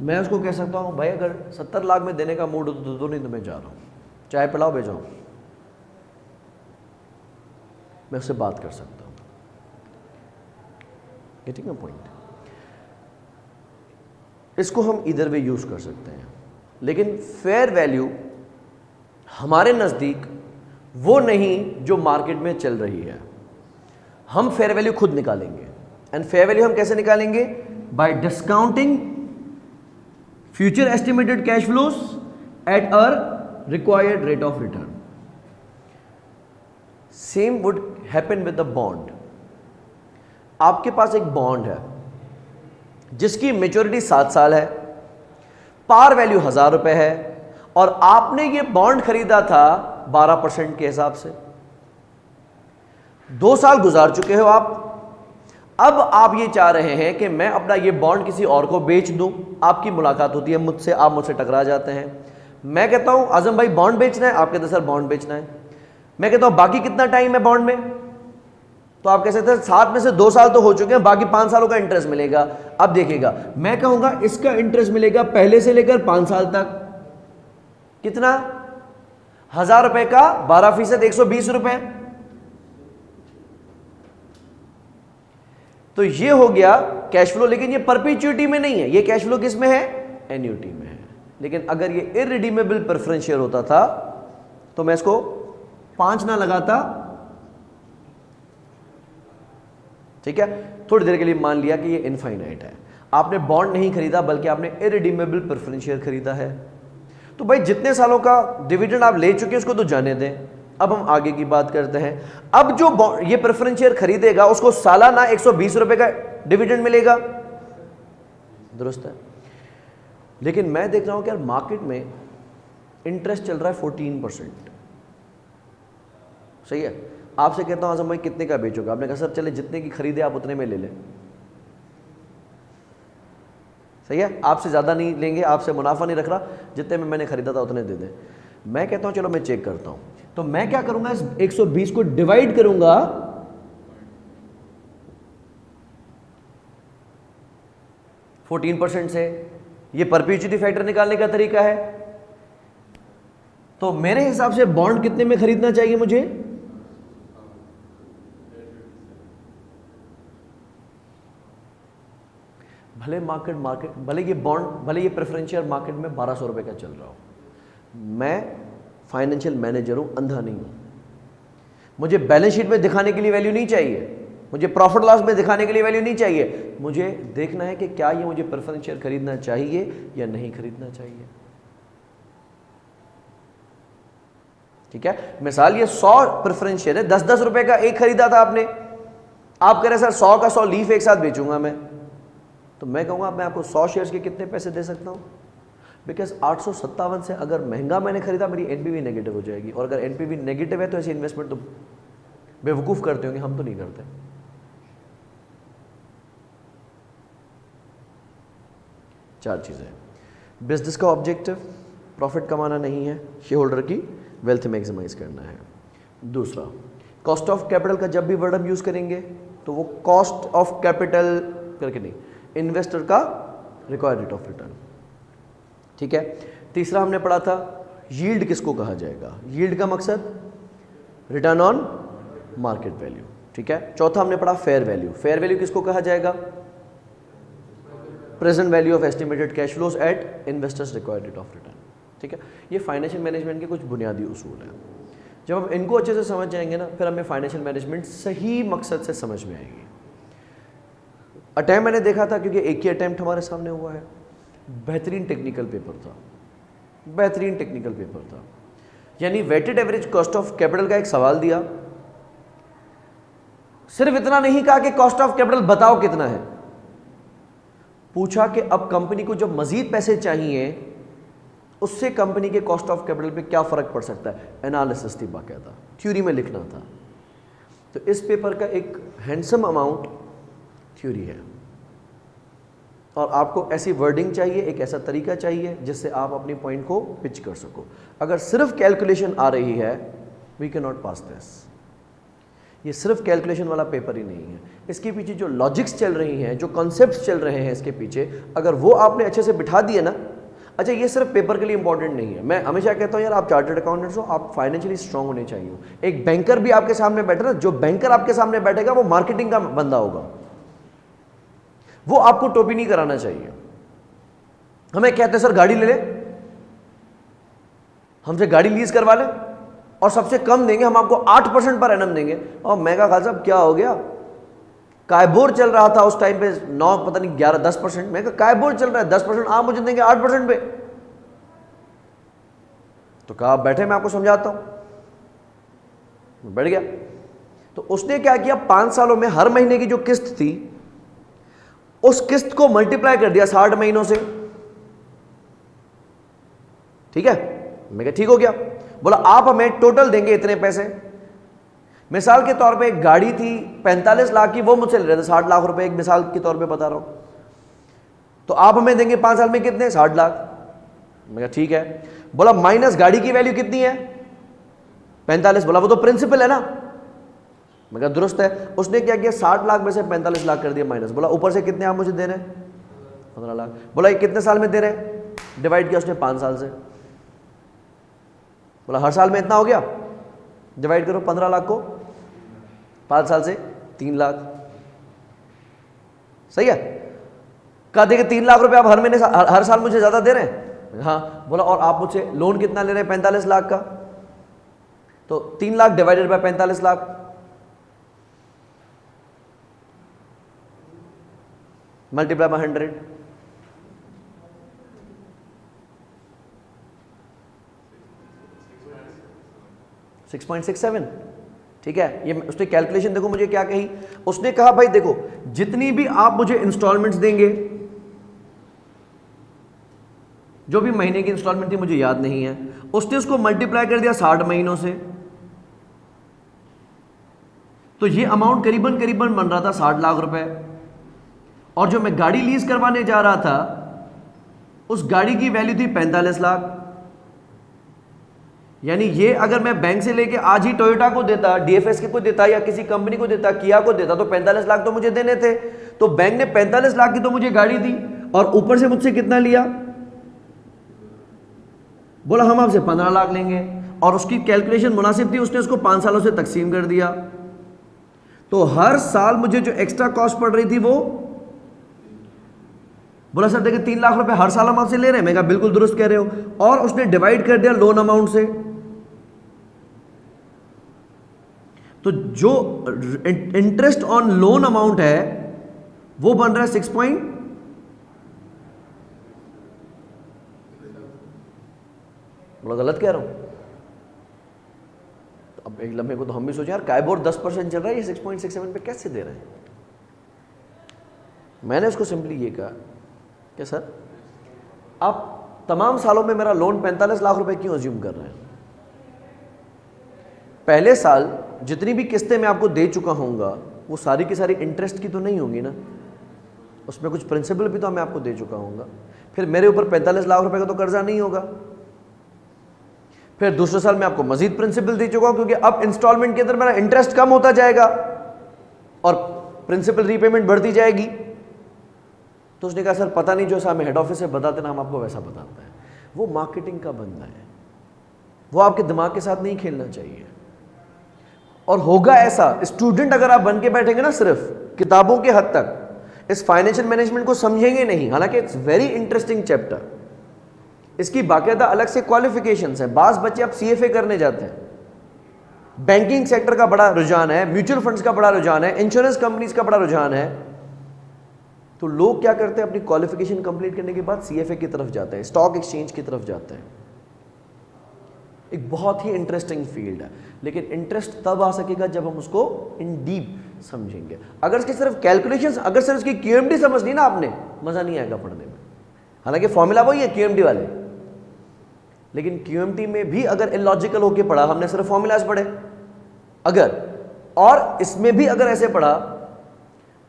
मैं उसको कह सकता हूं भाई अगर 70 लाख में देने का मूड हो तो दो, नहीं तो मैं जा रहा हूं, चाय पिलाओ भेजाओ। मैं उससे बात कर सकता हूं। Getting a point? इसको हम इधर वे यूज कर सकते हैं, लेकिन फेयर वैल्यू हमारे नजदीक वो नहीं जो मार्केट में चल रही है। हम फेयर वैल्यू खुद निकालेंगे। एंड फेयर वैल्यू हम कैसे निकालेंगे? Bye discounting future estimated cash flows at a required rate of return. Same would happen with the bond. आपके पास एक बॉन्ड है जिसकी मेच्योरिटी 7 साल है, पार वैल्यू 1,000 रुपए है, और आपने ये बॉन्ड खरीदा था 12% के हिसाब से। 2 साल गुजार चुके हो आप, अब आप ये चाह रहे हैं कि मैं अपना ये बॉन्ड किसी और को बेच दूं। आपकी मुलाकात होती है मुझसे, आप मुझसे टकरा जाते हैं। मैं कहता हूं आजम भाई बॉन्ड बेचना है, आप कहते हैं सर बॉन्ड बेचना है। मैं कहता हूं बाकी कितना टाइम है बॉन्ड में, तो आप कह सकते हैं 7 में से 2 साल तो हो चुके हैं, बाकी 5 सालों का इंटरेस्ट मिलेगा। अब देखिएगा, मैं कहूंगा इसका इंटरेस्ट मिलेगा पहले से लेकर 5 साल तक। कितना? 1000 रुपए का 12% 120 रुपए। तो ये हो गया कैश फ्लो, लेकिन ये परपेचुइटी में नहीं है, ये कैश फ्लो किस में है? एन्युटी में है। लेकिन अगर ये इररिडीमेबल प्रेफरेंस शेयर होता था तो मैं इसको 5 ना लगाता, ठीक है। थोड़ी देर के लिए मान लिया कि ये इनफाइनाइट है। आपने बॉन्ड नहीं खरीदा बल्कि आपने इररिडीमेबल प्रेफरेंस शेयर खरीदा है। तो भाई जितने सालों का डिविडेंड आप ले चुके हैं उसको तो जाने दें। अब हम आगे की बात करते हैं। अब जो ये प्रेफरेंस शेयर खरीदेगा उसको सालाना 120 रुपए का डिविडेंड मिलेगा, दुरुस्त है। लेकिन मैं देख रहा हूं कि यार मार्केट में इंटरेस्ट चल रहा है 14%, सही है। आपसे कहता हूं आजम भाई कितने का बेचोगे? आपने कहा सर चले जितने की खरीदे आप उतने में ले लें, सही है। आपसे ज्यादा नहीं लेंगे, आपसे मुनाफा नहीं रख रहा, जितने में मैंने खरीदा था उतने दे दें। मैं कहता हूं चलो मैं चेक करता हूं, तो मैं क्या करूंगा, इस 120 को डिवाइड करूंगा 14% से। ये परपेचुइटी फैक्टर निकालने का तरीका है। तो मेरे हिसाब से बॉन्ड कितने में खरीदना चाहिए मुझे? भले ये बॉन्ड, भले ये प्रेफरेंस शेयर मार्केट में 1200 रुपए का चल रहा हो, मैं फाइनेंशियल मैनेजर हूं, अंधा नहीं हूं। मुझे बैलेंस शीट में दिखाने के लिए वैल्यू नहीं चाहिए, मुझे प्रॉफिट लॉस में दिखाने के लिए वैल्यू नहीं चाहिए। मुझे देखना है कि क्या ये मुझे प्रेफरेंस शेयर खरीदना चाहिए या नहीं खरीदना चाहिए, ठीक है। मिसाल ये 100 प्रेफरेंस शेयर है, 10-10 रुपए का एक खरीदा था आपने। आप कह रहे सर 100 का 100 लीफ एक साथ बेचूंगा मैं, तो मैं कहूंगा मैं आपको 100 शेयर्स के कितने पैसे दे सकता हूं? बिकॉज 857 से अगर महंगा मैंने खरीदा मेरी एनपीवी नेगेटिव हो जाएगी, और अगर एनपीवी नेगेटिव है तो ऐसी इन्वेस्टमेंट तो बेवकूफ करते होंगे, हम तो नहीं करते। चार चीजें, बिजनेस का ऑब्जेक्टिव प्रॉफिट कमाना नहीं है, शेयर होल्डर की वेल्थ मैक्सिमाइज करना है। दूसरा, कॉस्ट ऑफ कैपिटल का जब भी वर्ड हम यूज करेंगे तो वो कॉस्ट ऑफ कैपिटल करके नहीं, इन्वेस्टर का रिक्वायर्ड रेट ऑफ रिटर्न, ठीक है। तीसरा हमने पढ़ा था यील्ड किसको कहा जाएगा, यील्ड का मकसद रिटर्न ऑन मार्केट वैल्यू, ठीक है। चौथा हमने पढ़ा फेयर वैल्यू, फेयर वैल्यू किसको कहा जाएगा? Present value of estimated cash flows at investors required rate of return, ठीक है। ये फाइनेंशियल मैनेजमेंट के कुछ बुनियादी उसूल हैं। जब हम इनको अच्छे से समझ जाएंगे ना, फिर हमें फाइनेंशियल मैनेजमेंट सही मकसद से समझ में आएगी। अटैम्प्ट मैंने देखा था, क्योंकि एक ही अटैम्प्ट हमारे सामने हुआ है, बेहतरीन टेक्निकल पेपर था, बेहतरीन टेक्निकल पेपर था। यानी weighted average cost of capital का एक सवाल दिया, सिर्फ इतना नहीं कहा कि कॉस्ट ऑफ कैपिटल बताओ कितना है, पूछा कि अब कंपनी को जब मजीद पैसे चाहिए उससे कंपनी के कॉस्ट ऑफ कैपिटल पे क्या फर्क पड़ सकता है, एनालिसिस थी, बाकायदा थ्योरी में लिखना था। तो इस पेपर का एक हैंडसम अमाउंट थ्योरी है, और आपको ऐसी वर्डिंग चाहिए, एक ऐसा तरीका चाहिए जिससे आप अपनी पॉइंट को पिच कर सको। अगर सिर्फ कैलकुलेशन आ रही है, we can not pass this. ये सिर्फ कैलकुलेशन वाला पेपर ही नहीं है, इसके पीछे जो लॉजिक्स चल रही हैं, जो कॉन्सेप्ट्स चल रहे हैं इसके पीछे, अगर वो आपने अच्छे से बिठा दिए ना, अच्छा ये सिर्फ पेपर के लिए इंपॉर्टेंट नहीं है। मैं हमेशा कहता हूँ यार आप चार्टर्ड अकाउंटेंट्स हो, आप फाइनेंशियली स्ट्रांग होने चाहिए। एक बैंकर भी आपके सामने बैठे ना, जो बैंकर आपके सामने बैठेगा वो मार्केटिंग का बंदा होगा, वो आपको टोपी नहीं कराना चाहिए। हमें कहते सर गाड़ी ले ले, हमसे गाड़ी लीज करवा ले और सबसे कम देंगे, हम आपको 8% पर एनम देंगे। और मैं कहा साहब क्या हो गया, कायबोर चल रहा था उस टाइम पे 9 पता नहीं 11-10%। मैं कहा कायबोर चल रहा है 10%, आप मुझे देंगे 8% पे। तो कहा बैठे मैं आपको समझाता हूं, बैठ गया। तो उसने क्या किया, 5 सालों में हर महीने की जो किस्त थी उस किस्त को मल्टीप्लाई कर दिया 60 महीनों से, ठीक है। मैं कहा ठीक हो गया। बोला आप हमें टोटल देंगे इतने पैसे, मिसाल के तौर पे एक गाड़ी थी 45 लाख की, वो मुझसे ले रहे थे 60 लाख रुपए, एक मिसाल के तौर पे बता रहा हूं। तो आप हमें देंगे 5 साल में कितने? 60 लाख। मैं कहा ठीक है। बोला माइनस गाड़ी की वैल्यू कितनी है? 45। बोला वो तो प्रिंसिपल है ना। मैं कहा दुरुस्त है। उसने क्या किया, 60 लाख में से 45 लाख कर दिया माइनस। बोला ऊपर से कितने आप मुझे दे रहे हैं? 15 लाख। बोला ये कितने साल में दे रहे हैं? डिवाइड किया उसने 5 साल से। बोला हर साल में इतना हो गया, डिवाइड करो 15 लाख को 5 साल से 3 लाख। सही है। कहा देखिए 3 लाख रुपए आप हर महीने हर साल मुझे ज्यादा दे रहे हैं। हाँ। बोला और आप मुझसे लोन कितना ले रहे हैं? 45 लाख का। तो 3 lakh divided by 45 lakh, multiply by 100, 6.67। ठीक है। ये उसने कैलकुलेशन देखो मुझे क्या कही। उसने कहा भाई देखो जितनी भी आप मुझे इंस्टॉलमेंट्स देंगे, जो भी महीने की इंस्टॉलमेंट थी मुझे याद नहीं है, उसने उसको मल्टीप्लाई कर दिया 60 महीनों से। तो ये अमाउंट करीबन करीबन बन रहा था 60 लाख रुपए। और जो मैं गाड़ी लीज करवाने जा रहा था उस गाड़ी की वैल्यू थी 45 लाख। यानी ये अगर मैं बैंक से लेके आज ही टोयोटा को देता, डीएफएस को देता, या किसी कंपनी को देता, किया को देता, तो 45 लाख तो मुझे देने थे। तो बैंक ने 45 लाख की तो मुझे गाड़ी दी और ऊपर से मुझसे कितना लिया? बोला हम आपसे 15 लाख लेंगे। और उसकी कैलकुलेशन मुनासिब थी, उसने उसको 5 सालों से तकसीम कर दिया। तो हर साल मुझे जो एक्स्ट्रा कॉस्ट पड़ रही थी वो, बोला सर देखिए 3 लाख रुपए हर साल हम आपसे ले रहे हैं। मैं कहा बिल्कुल दुरुस्त कह रहे हो। और उसने डिवाइड कर दिया लोन अमाउंट से। तो जो इंटरेस्ट ऑन लोन अमाउंट है वो बन रहा है 6 पॉइंट, बोला गलत कह रहा हूं। तो अब एक लम्हे को तो हम भी सोचे यार काइबोर 10% चल रहा है, ये 6.67 पे कैसे दे रहे हैं। मैंने उसको सिंपली ये कहा कि सर आप तमाम सालों में मेरा लोन 45 लाख रुपए क्यों अज्यूम कर रहे हैं? पहले साल जितनी भी किस्तें मैं आपको दे चुका होऊंगा वो सारी की सारी इंटरेस्ट की तो नहीं होंगी ना, उसमें कुछ प्रिंसिपल भी तो मैं आपको दे चुका होऊंगा। फिर मेरे ऊपर 45 लाख रुपए का तो कर्जा नहीं होगा। फिर दूसरे साल में आपको मजीद प्रिंसिपल दे चुका हूं, क्योंकि अब इंस्टॉलमेंट के अंदर मेरा इंटरेस्ट कम होता जाएगा और प्रिंसिपल रीपेमेंट बढ़ती जाएगी। तो उसने कहा सर पता नहीं, जो हमें हेड ऑफिस से बताते ना हम आपको वैसा बताते हैं। वो मार्केटिंग का बंदा है, वो आपके दिमाग के साथ नहीं खेलना चाहिए। और होगा ऐसा, स्टूडेंट अगर आप बन के बैठेंगे ना सिर्फ किताबों के हद तक, इस फाइनेंशियल मैनेजमेंट को समझेंगे नहीं। हालांकि इट्स वेरी इंटरेस्टिंग चैप्टर, इसकी बाकायदा अलग से क्वालिफिकेशंस हैं। बास बच्चे आप सीएफए करने जाते हैं। बैंकिंग सेक्टर का बड़ा रुझान है, म्यूचुअल फंड्स का बड़ा रुझान है, इंश्योरेंस कंपनीज का बड़ा रुझान है। तो लोग क्या करते हैं, अपनी क्वालिफिकेशन कंप्लीट करने के बाद सीएफए की तरफ जाते हैं, स्टॉक एक्सचेंज की तरफ जाते हैं। एक बहुत ही इंटरेस्टिंग फील्ड है, लेकिन इंटरेस्ट तब आ सकेगा जब हम उसको इन डीप समझेंगे। अगर इसकी सिर्फ कैलकुलेशंस, अगर सिर्फ इसकी क्यूएमडी समझनी ना आपने, मजा नहीं आएगा पढ़ने में। हालांकि फॉर्मूला वही है क्यूएमडी वाले, लेकिन क्यूएमटी में भी अगर इलॉजिकल होके पढ़ा, हमने सिर्फ फॉर्मूलाज पढ़े अगर, और इसमें भी अगर ऐसे पढ़ा,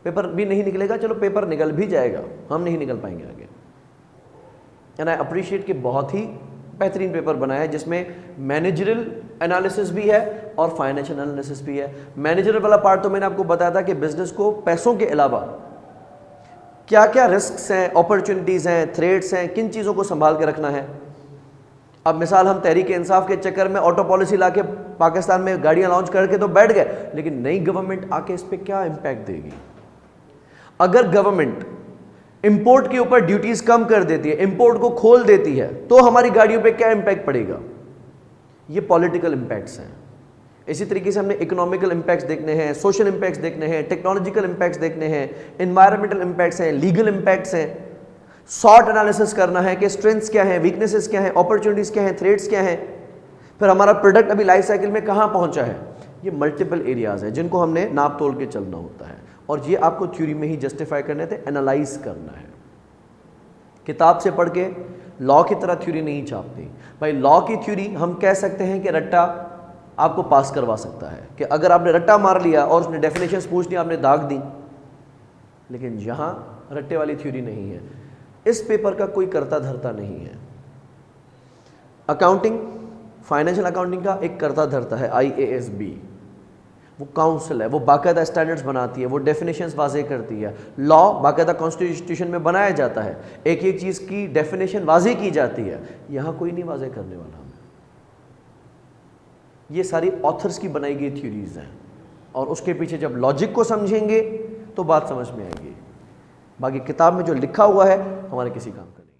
पेपर भी नहीं निकलेगा। चलो पेपर निकल भी जाएगा, हम नहीं निकल पाएंगे आगे। एंड आई अप्रिशिएट कि बहुत ही बेहतरीन पेपर बनाया है, जिसमें मैनेजरल एनालिसिस भी है और फाइनेंशियल एनालिसिस भी है। मैनेजरल वाला पार्ट तो मैंने आपको बताया था कि बिजनेस को पैसों के अलावा क्या क्या रिस्क्स हैं, अपॉर्चुनिटीज़ हैं, थ्रेट्स हैं, किन चीज़ों को संभाल के रखना है। अब मिसाल हम तहरीक इंसाफ के चक्कर में ऑटो पॉलिसी लाके पाकिस्तान में गाड़ियां लॉन्च करके तो बैठ गए, लेकिन नई गवर्नमेंट आके इस पर क्या इम्पैक्ट देगी। अगर गवर्नमेंट इंपोर्ट के ऊपर ड्यूटीज कम कर देती है, इंपोर्ट को खोल देती है, तो हमारी गाड़ियों पे क्या इंपैक्ट पड़ेगा। ये पॉलिटिकल इंपैक्ट्स हैं। इसी तरीके से हमने इकोनॉमिकल इंपैक्ट्स देखने हैं, सोशल इंपैक्ट्स देखने हैं, टेक्नोलॉजिकल इंपैक्ट्स देखने हैं, एनवायरमेंटल इंपैक्ट्स हैं, लीगल इंपैक्ट्स हैं। शॉर्ट एनालिसिस करना है कि स्ट्रेंथ्स क्या हैं, वीकनेसेस क्या हैं, अपॉर्चुनिटीज क्या हैं, थ्रेट्स क्या हैं, फिर हमारा प्रोडक्ट अभी लाइफ साइकिल में कहाँ पहुंचा है। ये मल्टीपल एरियाज हैं जिनको हमने नाप तोल के चलना होता है, और ये आपको थ्योरी में ही जस्टिफाई करने थे, एनालाइज करना है। किताब से पढ़ के लॉ की तरह थ्योरी नहीं छापती भाई। लॉ की थ्योरी हम कह सकते हैं कि रट्टा आपको पास करवा सकता है कि अगर आपने रट्टा मार लिया और उसने डेफिनेशंस पूछ ली, आपने दाग दी। लेकिन यहां रट्टे वाली थ्योरी नहीं है, इस पेपर का कोई कर्ता धर्ता नहीं है। अकाउंटिंग, फाइनेंशियल अकाउंटिंग का एक कर्ता धर्ता है IASB, वो काउंसिल है, वो बाकायदा स्टैंडर्ड्स बनाती है, वो डेफिनेशंस वाजे करती है। लॉ बाकायदा कॉन्स्टिट्यूशन में बनाया जाता है, एक एक चीज़ की डेफिनेशन वाजे की जाती है। यहाँ कोई नहीं वाजे करने वाला। ये सारी ऑथर्स की बनाई गई थ्योरीज हैं, और उसके पीछे जब लॉजिक को समझेंगे तो बात समझ में आएगी। बाकी किताब में जो लिखा हुआ है हमारे किसी काम